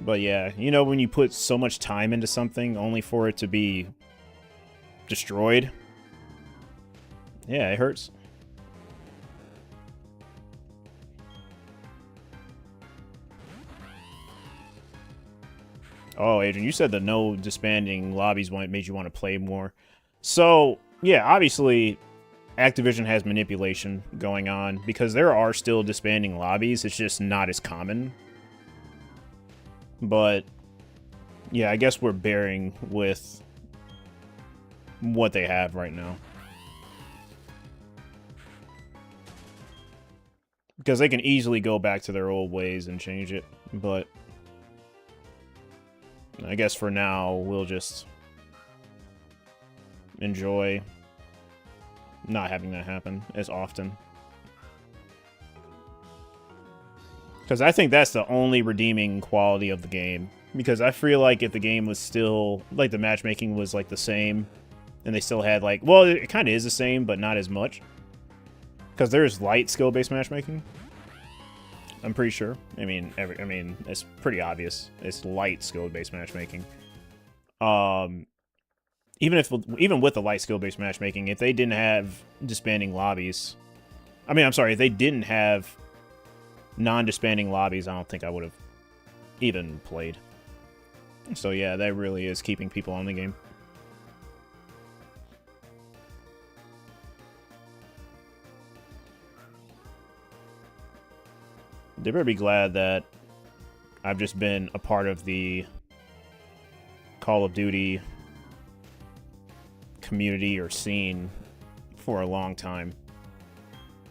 But yeah, you know, when you put so much time into something only for it to be destroyed, yeah, it hurts. Oh, Adrian, you said the no disbanding lobbies made you want to play more. So, yeah, obviously, Activision has manipulation going on because there are still disbanding lobbies. It's just not as common. But, yeah, I guess we're bearing with what they have right now. Because they can easily go back to their old ways and change it, but I guess for now, we'll just enjoy not having that happen as often. Because I think that's the only redeeming quality of the game. Because I feel like if the game was still, like, the matchmaking was, like, the same, and they still had, like, well, it kind of is the same, but not as much. Because there's light skill-based matchmaking. I'm pretty sure. I mean, it's pretty obvious. It's light skill-based matchmaking. Even with the light skill-based matchmaking, if they didn't have disbanding lobbies, if they didn't have non-disbanding lobbies, I don't think I would have even played. So yeah, that really is keeping people on the game. They better be glad that I've just been a part of the Call of Duty community or scene for a long time.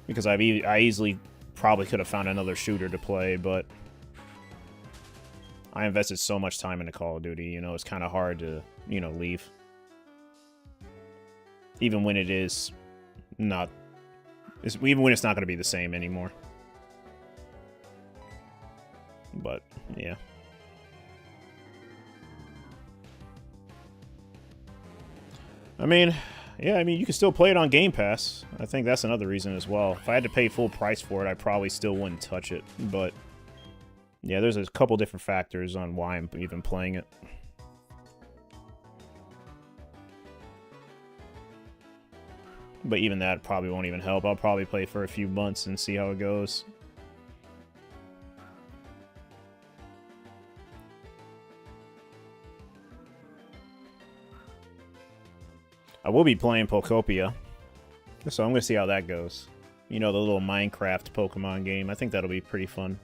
Because I easily probably could have found another shooter to play, but I invested so much time into Call of Duty, you know, it's kind of hard to, you know, leave. Even when it is not... even when it's not going to be the same anymore. But, yeah. I mean, yeah, you can still play it on Game Pass. I think that's another reason as well. If I had to pay full price for it, I probably still wouldn't touch it. But, yeah, there's a couple different factors on why I'm even playing it. But even that probably won't even help. I'll probably play for a few months and see how it goes. I will be playing Pokopia, so I'm going to see how that goes. You know, the little Minecraft Pokemon game. I think that'll be pretty fun.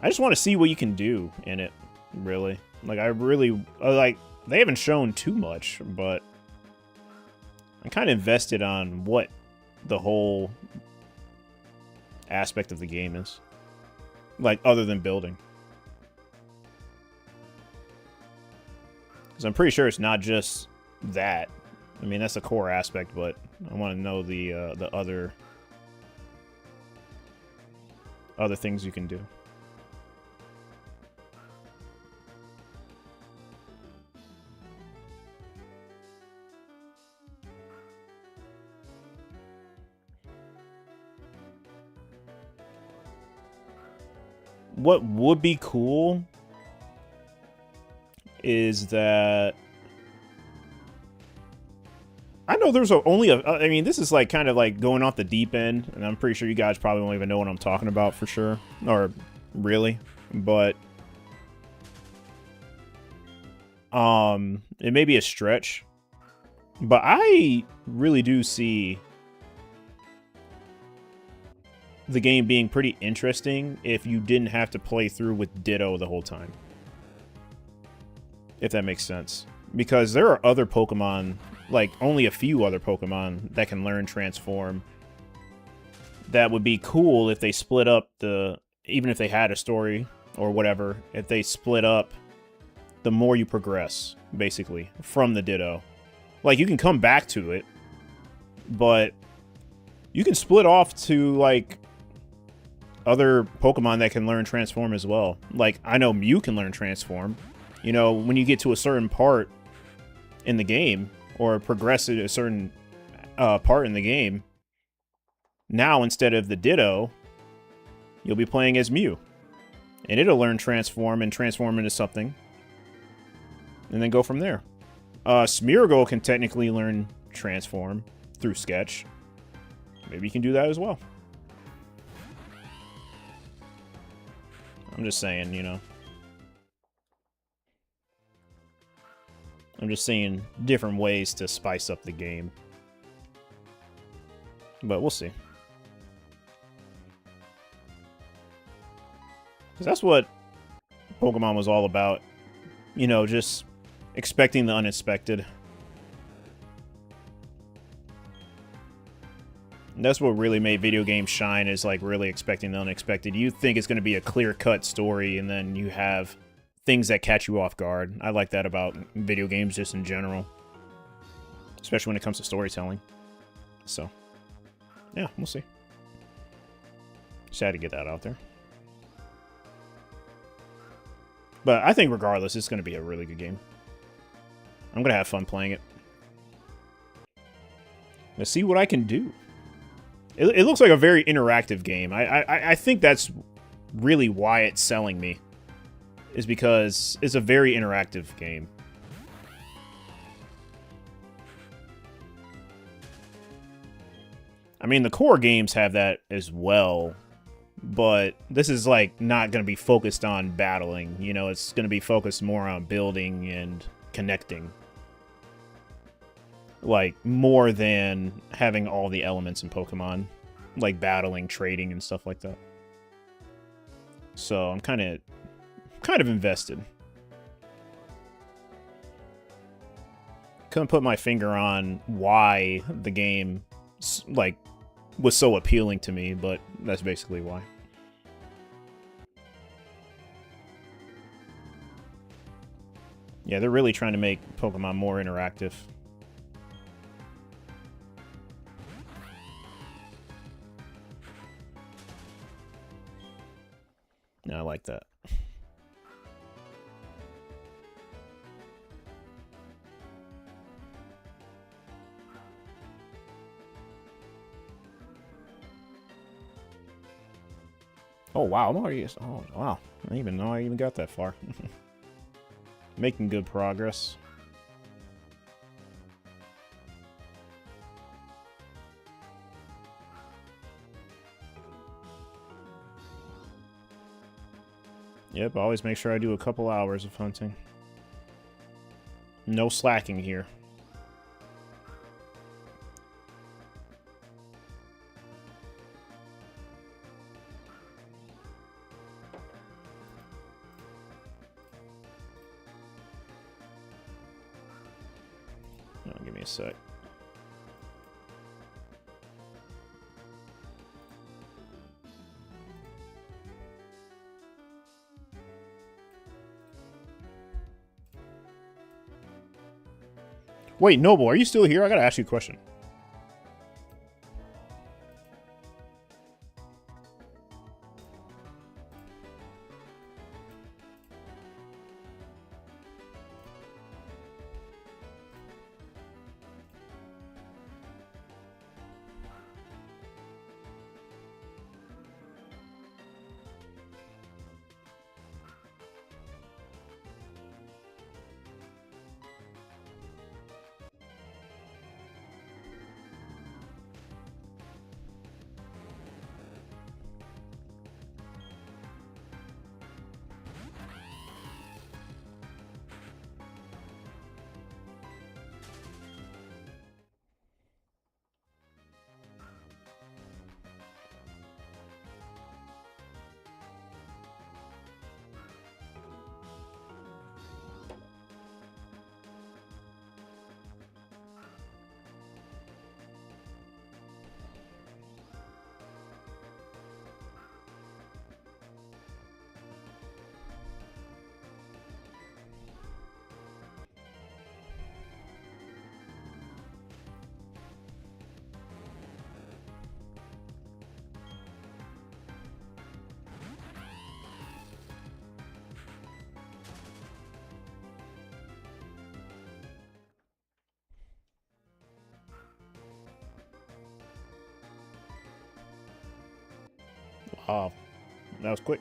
I just want to see what you can do in it, really. Like, they haven't shown too much, but I'm kind of invested on what the whole aspect of the game is. Like, other than building. Because I'm pretty sure it's not just that. I mean, that's the core aspect, but I want to know the other things you can do. What would be cool is that I know there's only a. I mean, this is like kind of like going off the deep end, and I'm pretty sure you guys probably won't even know what I'm talking about for sure, or really, but it may be a stretch, but I really do see the game being pretty interesting if you didn't have to play through with Ditto the whole time. If that makes sense. Because there are other Pokemon, like only a few other Pokemon that can learn Transform. That would be cool if they split up even if they had a story or whatever, if they split up the more you progress, basically, from the Ditto. Like, you can come back to it, but you can split off to, like, other Pokemon that can learn Transform as well. Like, I know Mew can learn Transform. You know, when you get to a certain part in the game, or progress at a certain part in the game, now instead of the Ditto, you'll be playing as Mew. And it'll learn Transform and transform into something. And then go from there. Smeargle can technically learn Transform through Sketch. Maybe you can do that as well. I'm just saying, you know. I'm just seeing different ways to spice up the game. But we'll see. Because that's what Pokemon was all about. You know, just expecting the unexpected. And that's what really made video games shine, is like really expecting the unexpected. You think it's going to be a clear-cut story, and then you have things that catch you off guard. I like that about video games just in general. Especially when it comes to storytelling. So, yeah, we'll see. Just had to get that out there. But I think regardless, it's going to be a really good game. I'm going to have fun playing it. Let's see what I can do. It looks like a very interactive game. I think that's really why it's selling me. Is because it's a very interactive game. I mean, the core games have that as well. But this is, like, not going to be focused on battling. You know, it's going to be focused more on building and connecting. Like, more than having all the elements in Pokemon. Like battling, trading, and stuff like that. So, I'm kind of invested. Couldn't put my finger on why the game, like, was so appealing to me, but that's basically why. Yeah, they're really trying to make Pokemon more interactive. I like that. Oh, wow. I'm already... Oh, wow. I didn't even know I even got that far. Making good progress. Yep, always make sure I do a couple hours of hunting. No slacking here. Oh, give me a sec. Wait, Noble, are you still here? I gotta ask you a question. Oh, that was quick.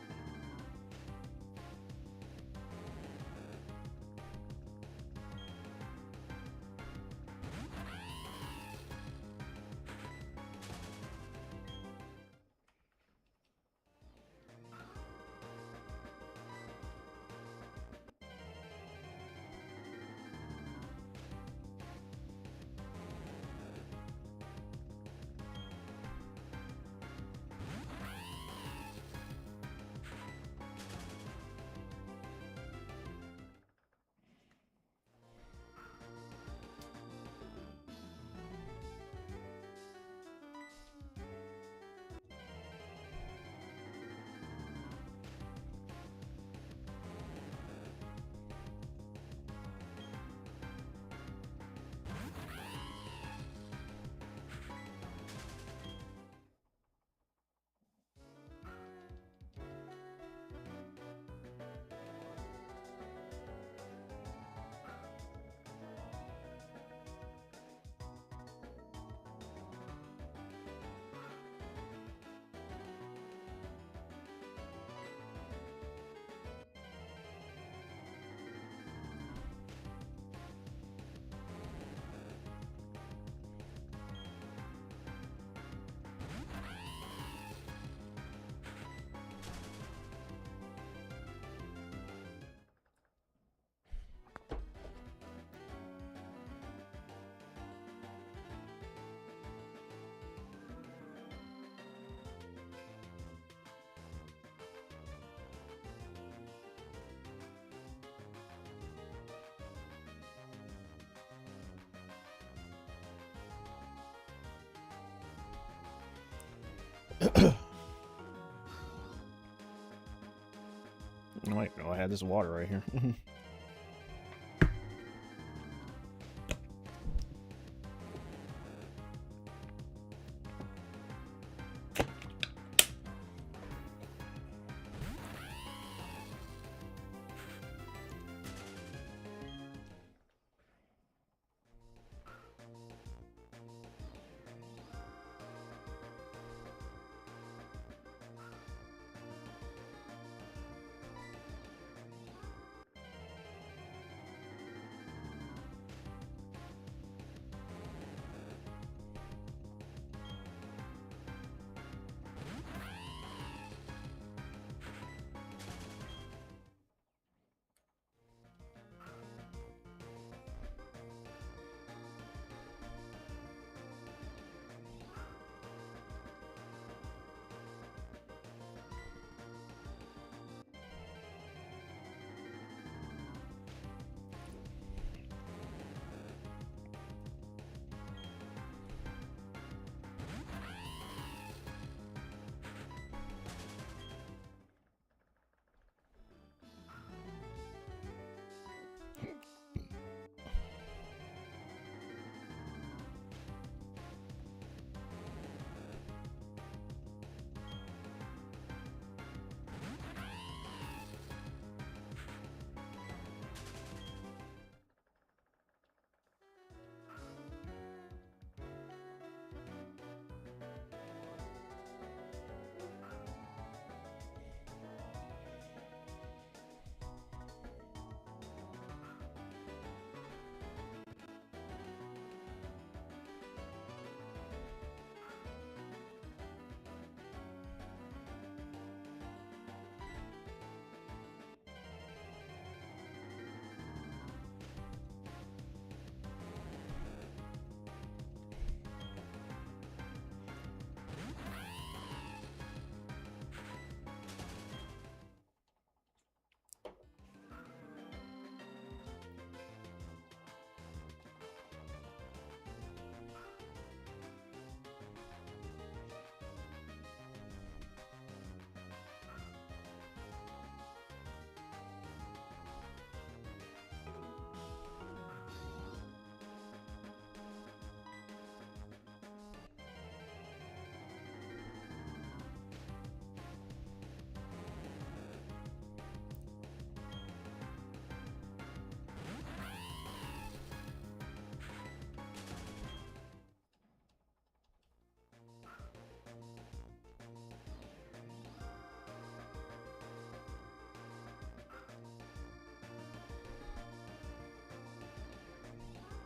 Wait, no, I had this water right here.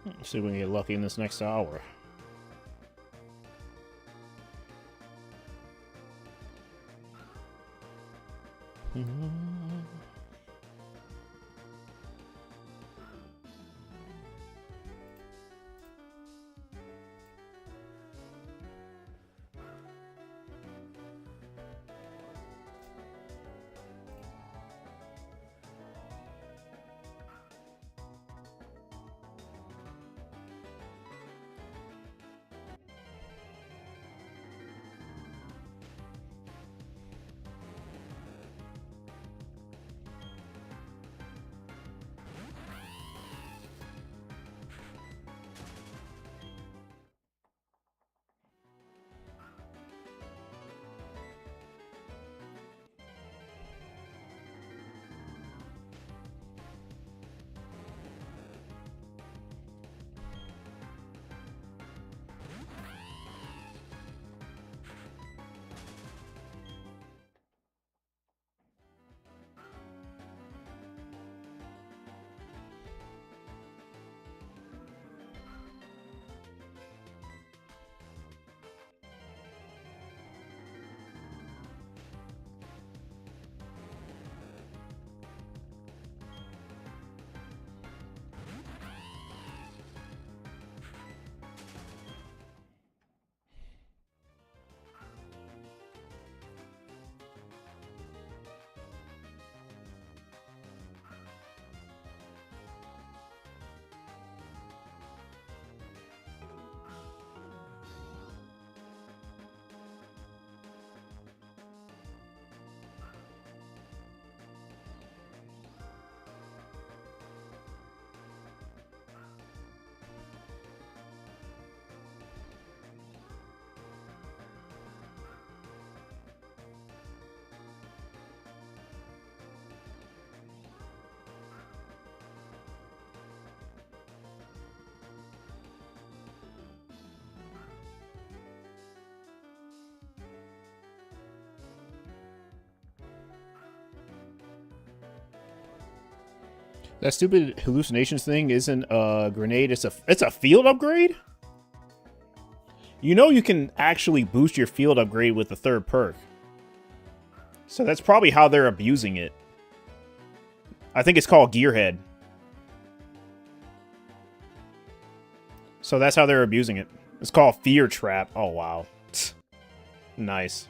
Let's see if we can get lucky in this next hour. That stupid hallucinations thing isn't a grenade, it's a field upgrade? You know you can actually boost your field upgrade with the third perk. So that's probably how they're abusing it. I think it's called Gearhead. So that's how they're abusing it. It's called Fear Trap. Oh, wow. Nice.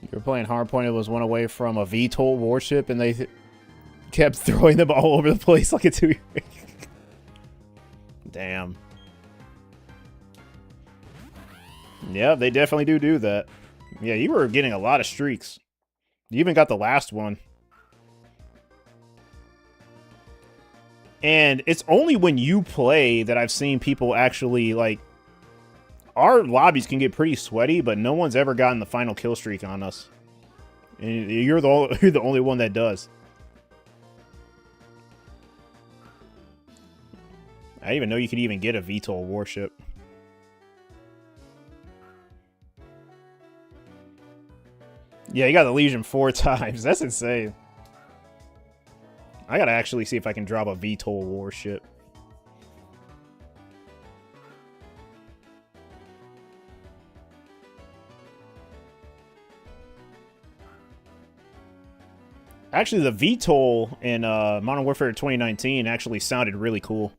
You were playing Hardpoint, it was one away from a VTOL warship, and they kept throwing them all over the place like a 2. Damn. Yeah, they definitely do that. Yeah, you were getting a lot of streaks. You even got the last one. And it's only when you play that I've seen people actually, like... Our lobbies can get pretty sweaty, but no one's ever gotten the final kill streak on us. And you're the only one that does. I didn't even know you could even get a VTOL warship. Yeah, you got the Legion 4 times. That's insane. I gotta actually see if I can drop a VTOL warship. Actually, the VTOL in Modern Warfare 2019 actually sounded really cool.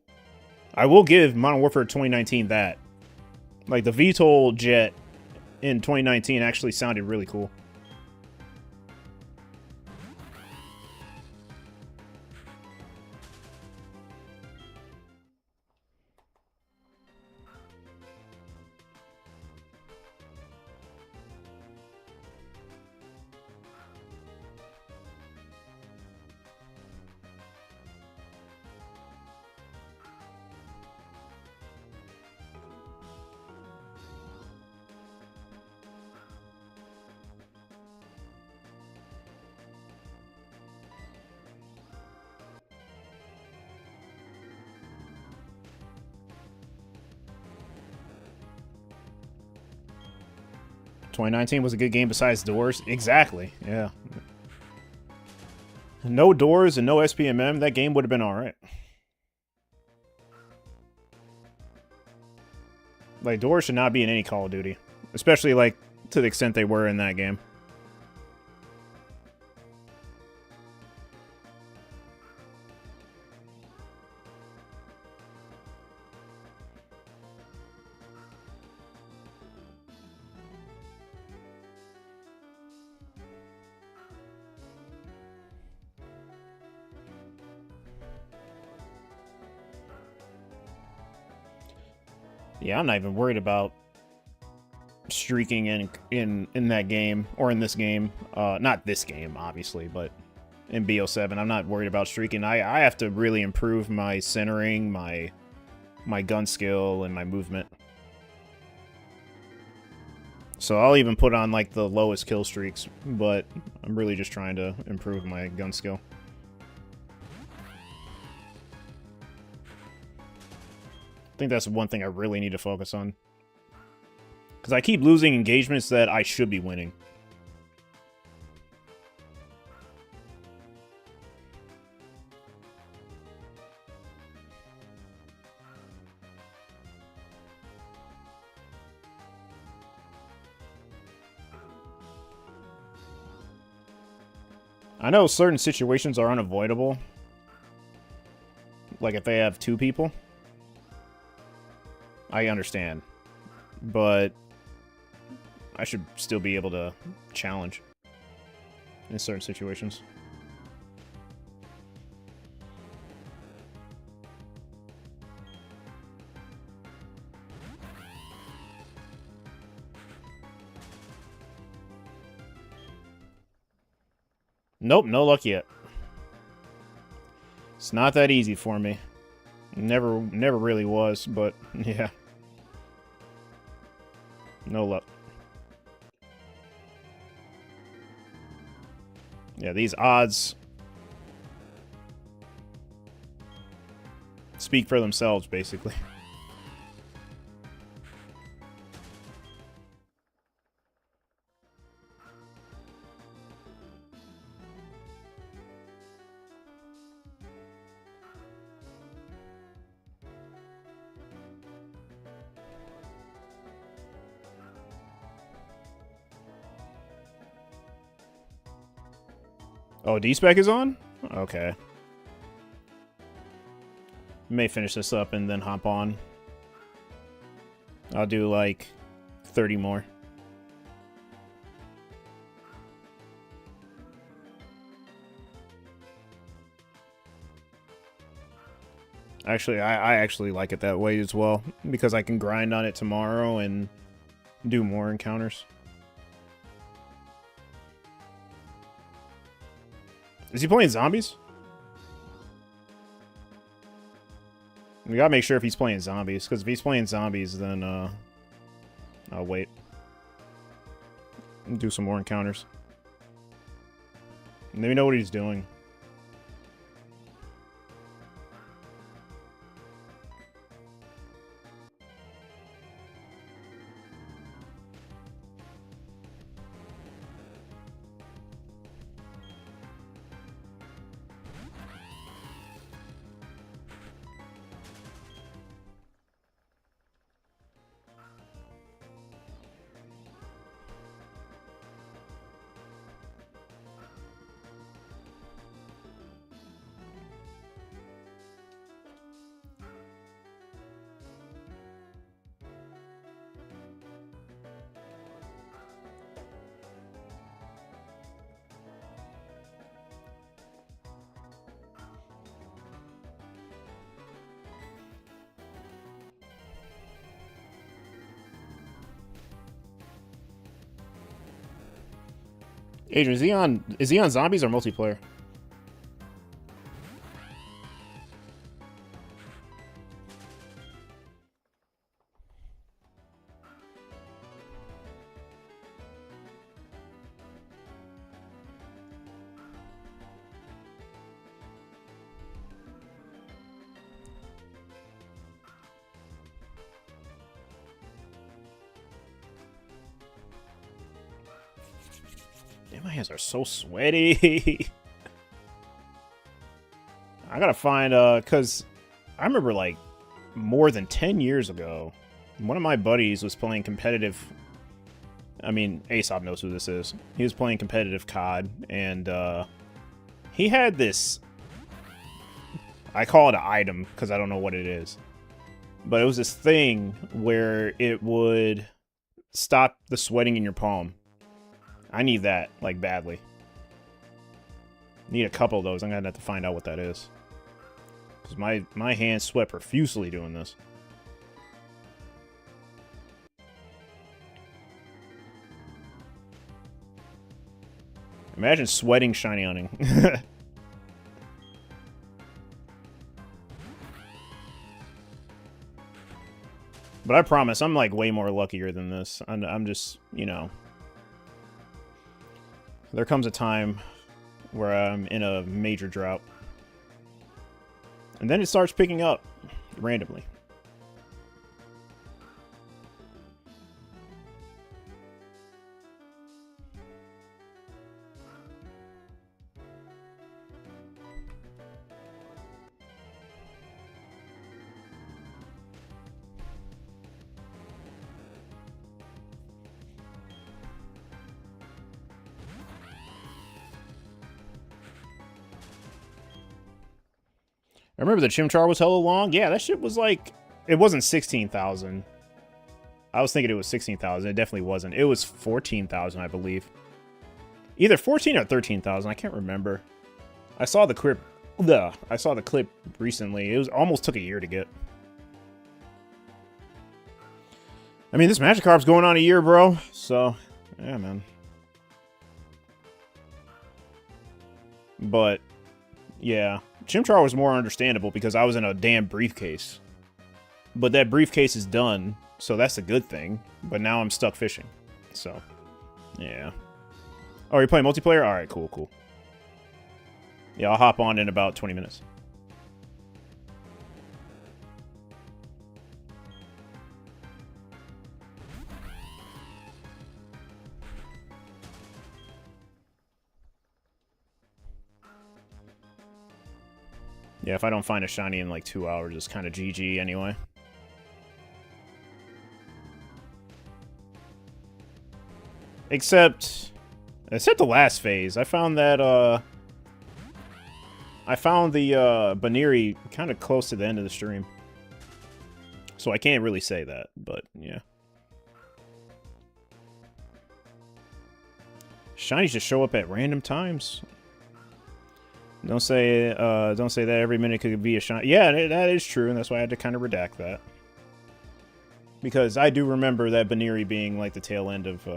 I will give Modern Warfare 2019 that. Like, the VTOL jet in 2019 actually sounded really cool. 2019 was a good game besides Doors. Exactly, yeah. No Doors and no SPMM, that game would have been alright. Like, Doors should not be in any Call of Duty. Especially, like, to the extent they were in that game. Yeah, I'm not even worried about streaking in that game, or in this game. Not this game, obviously, but in BO7, I'm not worried about streaking. I have to really improve my centering, my gun skill, and my movement. So I'll even put on, like, the lowest kill streaks, but I'm really just trying to improve my gun skill. I think that's one thing I really need to focus on. Because I keep losing engagements that I should be winning. I know certain situations are unavoidable. Like if they have 2 people. I understand. But I should still be able to challenge in certain situations. Nope, no luck yet. It's not that easy for me. Never really was, but yeah. No luck. Yeah, these odds speak for themselves, basically. Oh, D-Spec is on? Okay. May finish this up and then hop on. I'll do like 30 more. Actually, I actually like it that way as well, because I can grind on it tomorrow and do more encounters. Is he playing zombies? We gotta make sure if he's playing zombies, because if he's playing zombies, then, I'll wait. And do some more encounters. And then we know what he's doing. Adrian, is he on zombies or multiplayer? Damn, my hands are so sweaty. I gotta find, because I remember, like, more than 10 years ago, one of my buddies was playing competitive. I mean, Aesop knows who this is. He was playing competitive COD, and, he had this. I call it an item because I don't know what it is. But it was this thing where it would stop the sweating in your palm. I need that, like, badly. Need a couple of those. I'm gonna have to find out what that is. Because my hands sweat profusely doing this. Imagine sweating shiny hunting. But I promise, I'm like way more luckier than this. I'm just, you know. There comes a time where I'm in a major drought. And then it starts picking up randomly. I remember the Chimchar was hella long. Yeah, that shit was like... It wasn't 16,000. I was thinking it was 16,000. It definitely wasn't. It was 14,000, I believe. Either 14 or 13,000. I can't remember. I saw the clip... I saw the clip recently. It was almost took a year to get. I mean, this Magikarp's going on a year, bro. So, yeah, man. But, yeah. Chimchar was more understandable because I was in a damn briefcase. But that briefcase is done, so that's a good thing. But now I'm stuck fishing. So, yeah. Oh, you're playing multiplayer? Alright, cool, cool. Yeah, I'll hop on in about 20 minutes. Yeah, if I don't find a shiny in like 2 hours, it's kind of GG anyway. Except the last phase. I found that, I found the, Baniri kind of close to the end of the stream. So I can't really say that, but yeah. Shinies just show up at random times. Don't say that every minute could be a shiny. Yeah, that is true, and that's why I had to kind of redact that. Because I do remember that Baniri being like the tail end of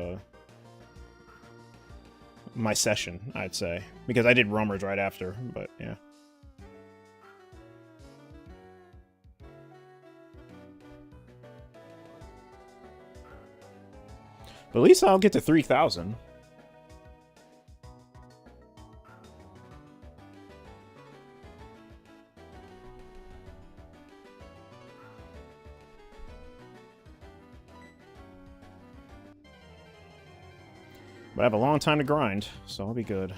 my session, I'd say. Because I did Roamers right after, but yeah. But at least I'll get to 3,000. But I have a long time to grind, so I'll be good.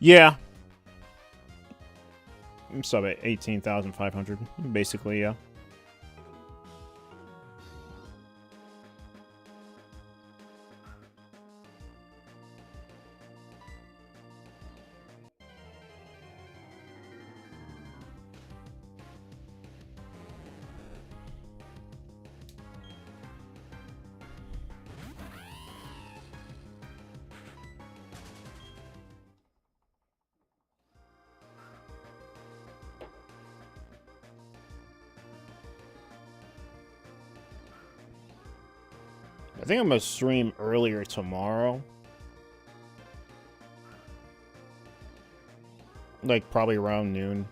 Yeah. I'm sub at 18,500, basically, yeah. I think I'm gonna stream earlier tomorrow. Like, probably around noon.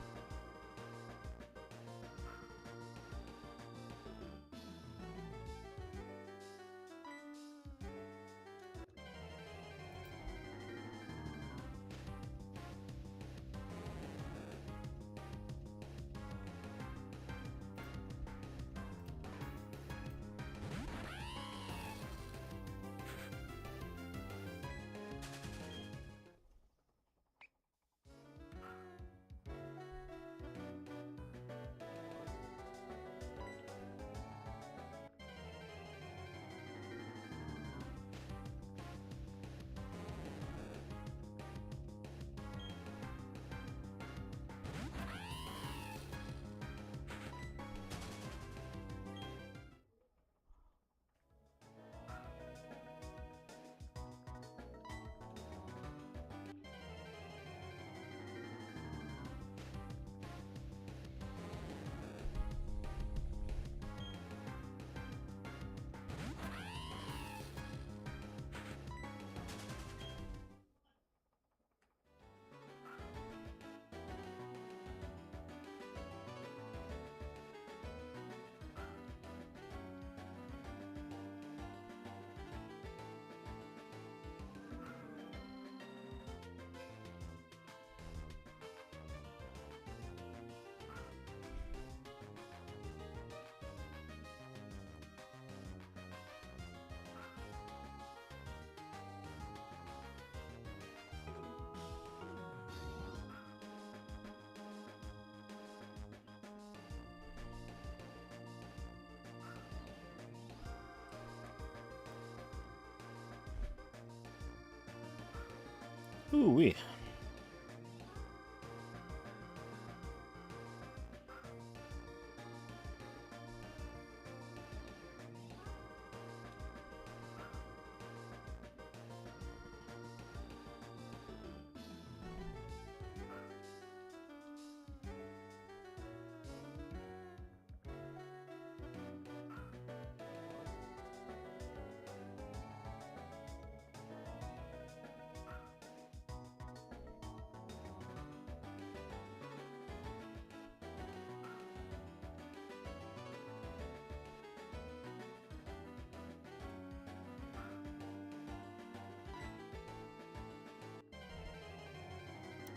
Ooh-wee.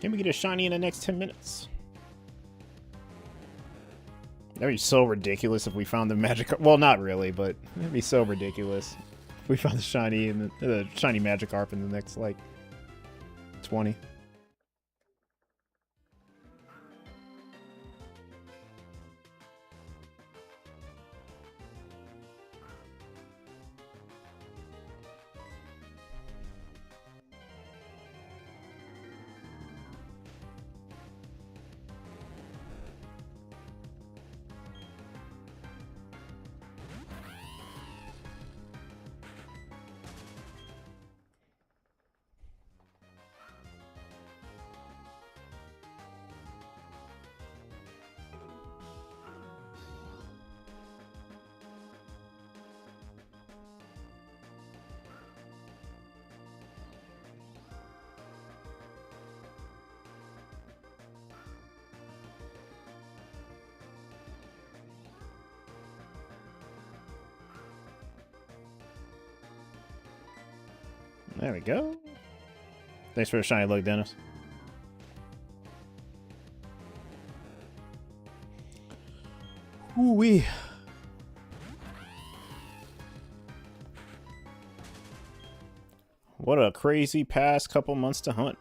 Can we get a shiny in the next 10 minutes? That'd be so ridiculous if we found the Magikarp. Well, not really, but it'd be so ridiculous if we found the shiny and the shiny Magikarp in the next, like, 20. There we go. Thanks for the shiny look, Dennis. Ooh-wee. What a crazy past couple months to hunt.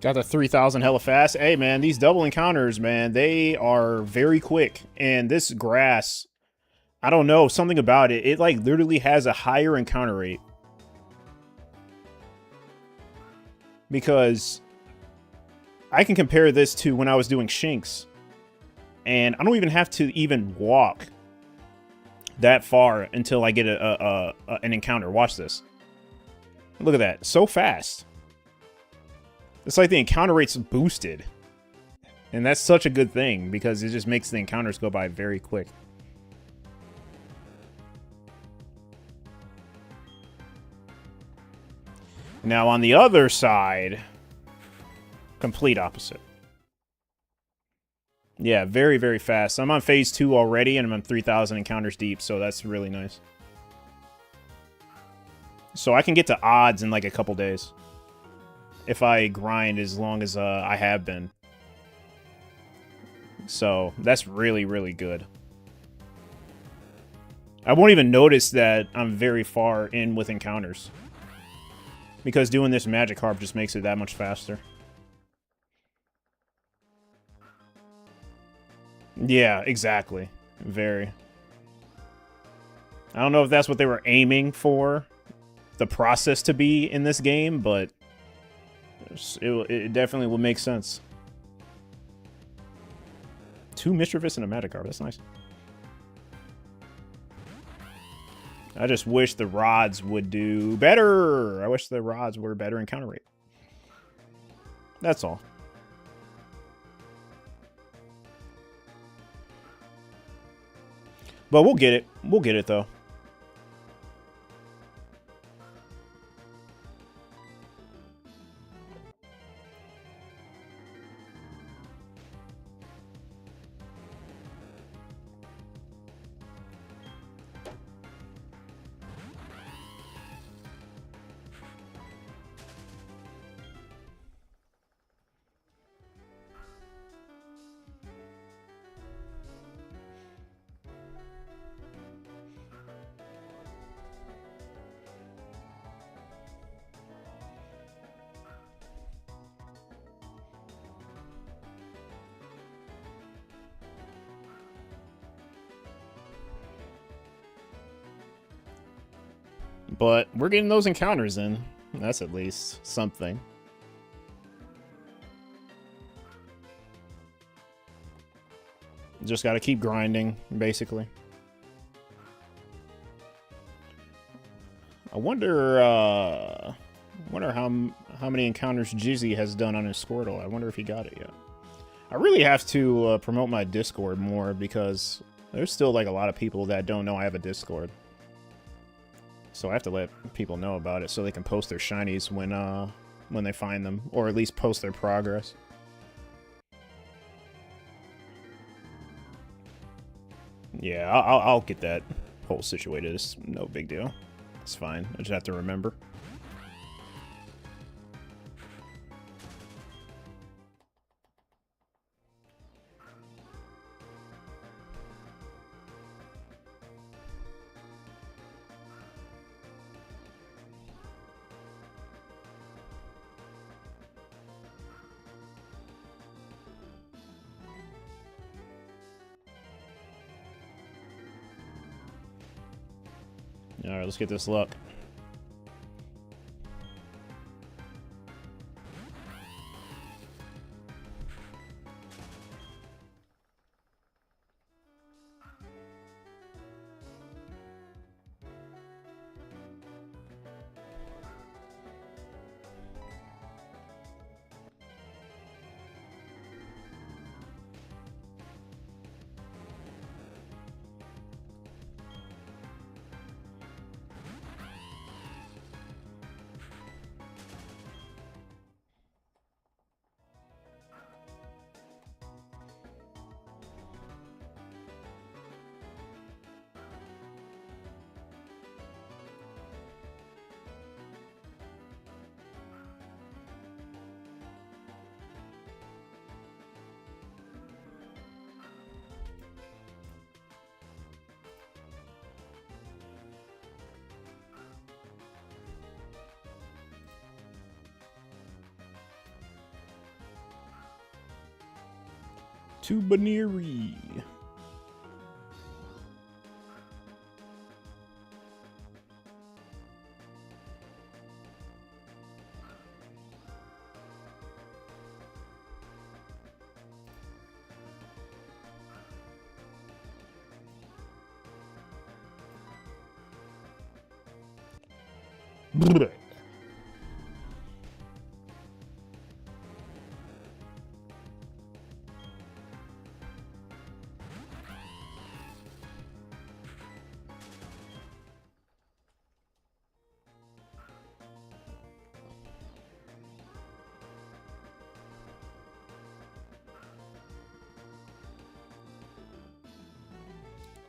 Got the 3,000 hella fast. Hey, man, these double encounters, man, they are very quick. And this grass, I don't know, something about it. It, like, literally has a higher encounter rate. Because I can compare this to when I was doing Shinx. And I don't even have to even walk that far until I get an encounter. Watch this. Look at that. So fast. It's like the encounter rate's boosted. And that's such a good thing because it just makes the encounters go by very quick. Now on the other side, complete opposite. Yeah, very, very fast. I'm on phase 2 already and I'm on 3,000 encounters deep, so that's really nice. So I can get to odds in like a couple days. If I grind as long as I have been. So that's really, really good. I won't even notice that I'm very far in with encounters. Because doing this Magikarp just makes it that much faster. Yeah, exactly. Very. I don't know if that's what they were aiming for the process to be in this game, but it definitely will make sense. 2 Misdreavus and a Magikarp. That's nice. I just wish the rods would do better. I wish the rods were better in counter rate. That's all. But we'll get it. We'll get it, though. But we're getting those encounters in. That's at least something. Just gotta keep grinding, basically. I wonder how many encounters Jizzy has done on his Squirtle. I wonder if he got it yet. I really have to promote my Discord more because there's still like a lot of people that don't know I have a Discord. So I have to let people know about it so they can post their shinies when they find them, or at least post their progress. Yeah, I'll get that whole situated. It's no big deal. It's fine. I just have to remember. Alright, let's get this luck. to Baneri.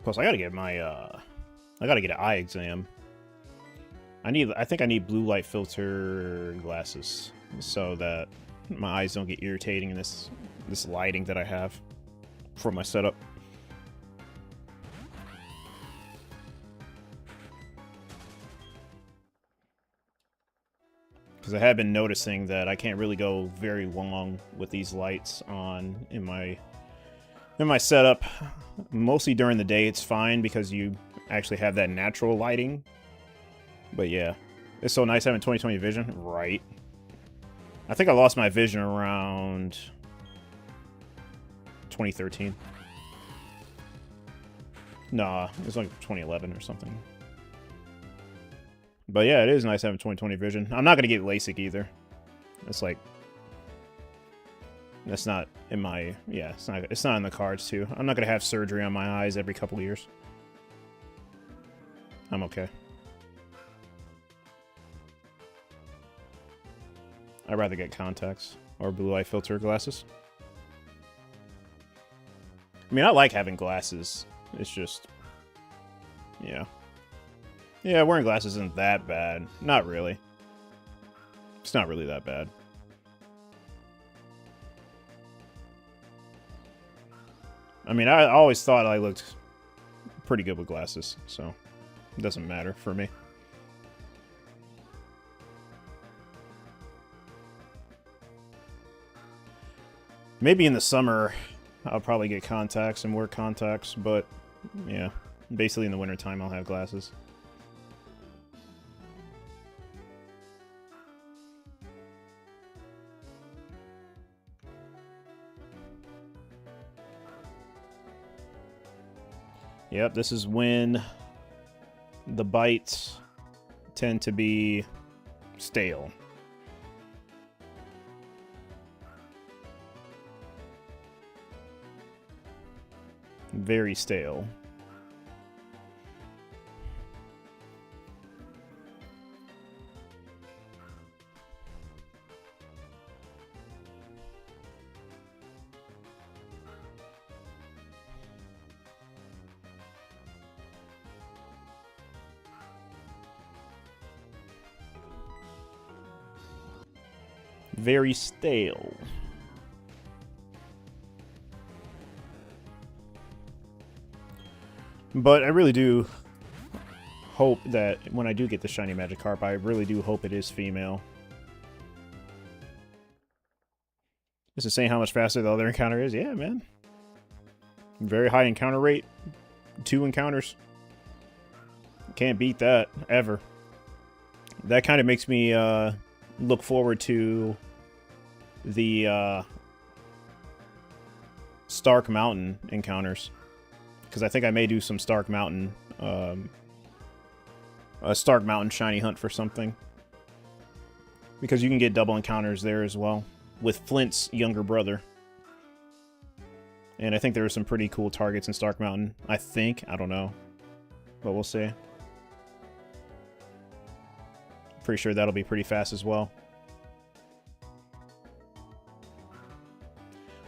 Plus, I gotta get my, I gotta get an eye exam. I think I need blue light filter glasses so that my eyes don't get irritating in this lighting that I have for my setup. Because I have been noticing that I can't really go very long with these lights on in my setup. Mostly during the day it's fine because you actually have that natural lighting. But yeah, it's so nice having 20/20 vision. Right. I think I lost my vision around 2013. Nah, it was like 2011 or something. But yeah, it is nice having 20/20 vision. I'm not going to get LASIK either. It's like... That's not in my... Yeah, it's not in the cards, too. I'm not going to have surgery on my eyes every couple of years. I'm okay. I'd rather get contacts or blue light filter glasses. I mean, I like having glasses. It's just... Yeah. Yeah, wearing glasses isn't that bad. Not really. It's not really that bad. I mean, I always thought I looked pretty good with glasses, so it doesn't matter for me. Maybe in the summer, I'll probably get contacts and wear contacts, but yeah, basically in the wintertime I'll have glasses. Yep, this is when the bites tend to be stale. Very stale. Very stale. But I really do hope that when I do get the shiny Magikarp, I really do hope it is female. This is saying how much faster the other encounter is. Yeah, man. Very high encounter rate. 2 encounters. Can't beat that, ever. That kind of makes me look forward to the Stark Mountain encounters. Because I think I may do some Stark Mountain, a Stark Mountain shiny hunt for something. Because you can get double encounters there as well, with Flint's younger brother. And I think there are some pretty cool targets in Stark Mountain. I think, I don't know, but we'll see. Pretty sure that'll be pretty fast as well.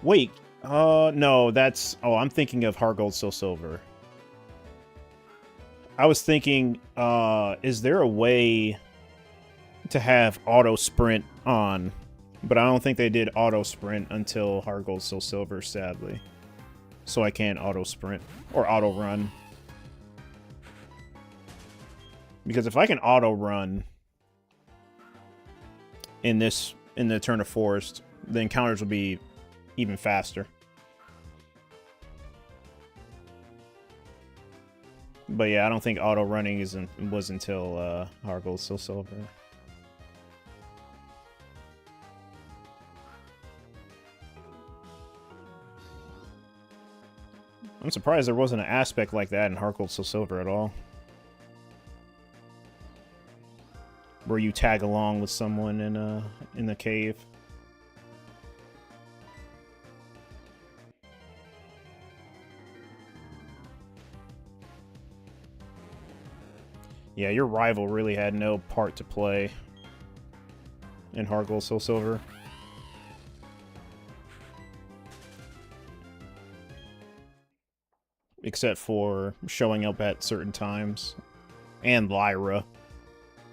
Wait. No, that's... Oh, I'm thinking of Heart Gold, Soul Silver. I was thinking, is there a way to have auto sprint on? But I don't think they did auto sprint until Heart Gold, Soul Silver, sadly. So I can't auto sprint or auto run. Because if I can auto run in the Turn of Forest, the encounters will be even faster. But yeah, I don't think auto running was until Heart Gold Soul Silver. I'm surprised there wasn't an aspect like that in Heart Gold Soul Silver at all. Where you tag along with someone in the cave. Yeah, your rival really had no part to play in Heart Gold Soul Silver. Except for showing up at certain times. And Lyra.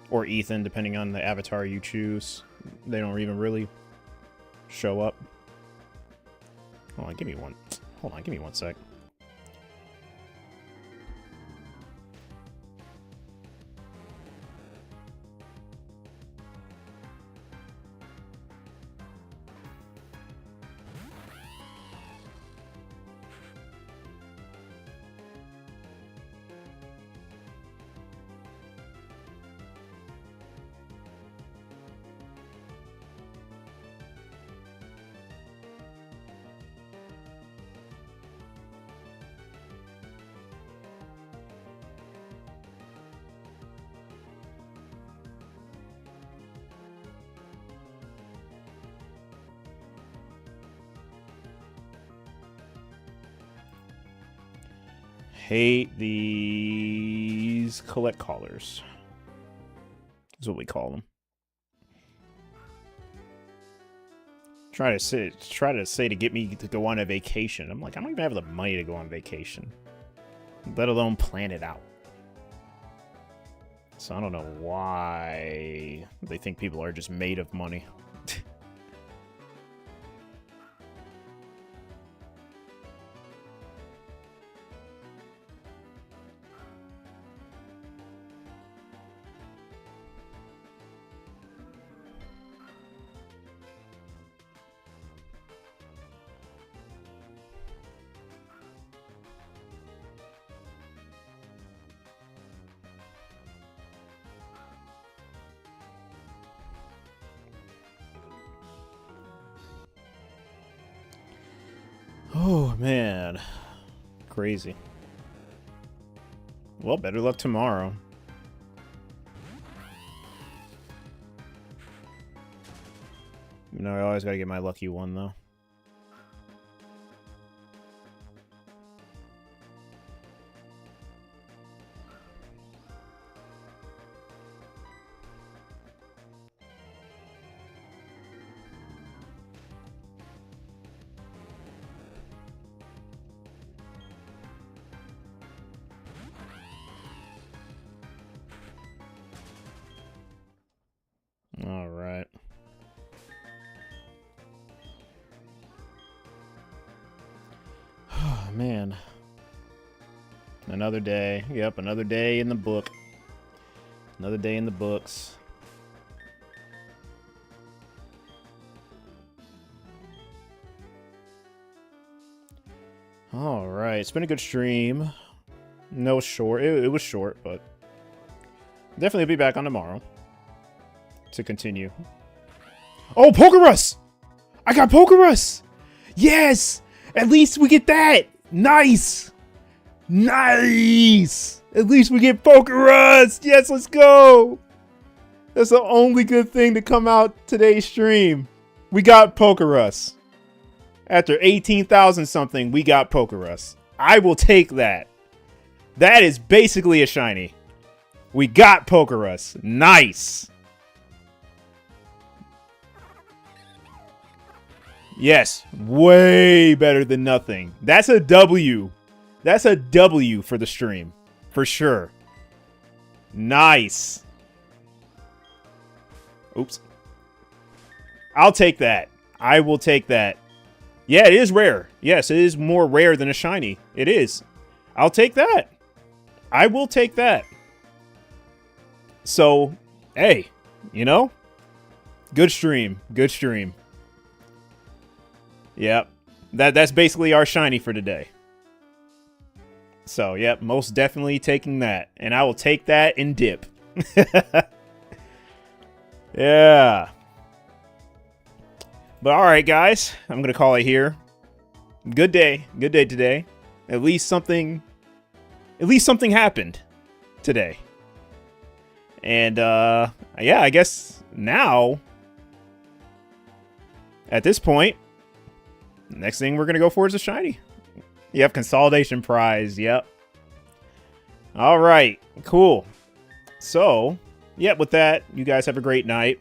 Or Ethan, depending on the avatar you choose. They don't even really show up. Hold on, give me one. Hold on, give me 1 sec. Hate these collect callers. Is what we call them. Try to say to get me to go on a vacation. I'm like, I don't even have the money to go on vacation, let alone plan it out. So I don't know why they think people are just made of money. Oh, man. Crazy. Well, better luck tomorrow. You know, I always gotta get my lucky one, though. All right. Oh, man. Another day. Yep, another day in the book. Another day in the books. All right. It's been a good stream. No short. It was short, but definitely be back on tomorrow to continue. Oh, Pokerus! I got Pokerus! Yes! At least we get that! Nice! Nice! At least we get Pokerus! Yes, let's go! That's the only good thing to come out today's stream. We got Pokerus. After 18,000 something, we got Pokerus. I will take that. That is basically a shiny. We got Pokerus. Nice! Yes, way better than nothing. That's a W. That's a W for the stream. For sure. Nice. Oops. I'll take that. I will take that. Yeah, it is rare. Yes, it is more rare than a shiny. It is. I'll take that. I will take that. So, hey, you know? Good stream. Good stream. Yep. That's basically our shiny for today. So, yep, most definitely taking that. And I will take that and dip. Yeah. But alright, guys. I'm going to call it here. Good day. Good day today. At least something happened today. And, yeah, I guess now, at this point, the next thing we're going to go for is a shiny. Yep, consolidation prize. Yep. All right, cool. So, yep, with that, you guys have a great night.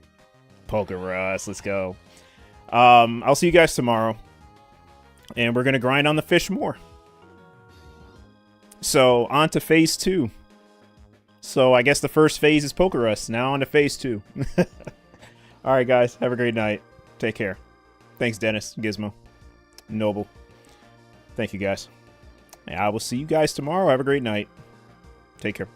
Pokerus, let's go. I'll see you guys tomorrow. And we're going to grind on the fish more. So, on to phase 2. So, I guess the first phase is Pokerus. Now on to phase 2. All right, guys, have a great night. Take care. Thanks, Dennis, Gizmo, Noble. Thank you, guys. And I will see you guys tomorrow. Have a great night. Take care.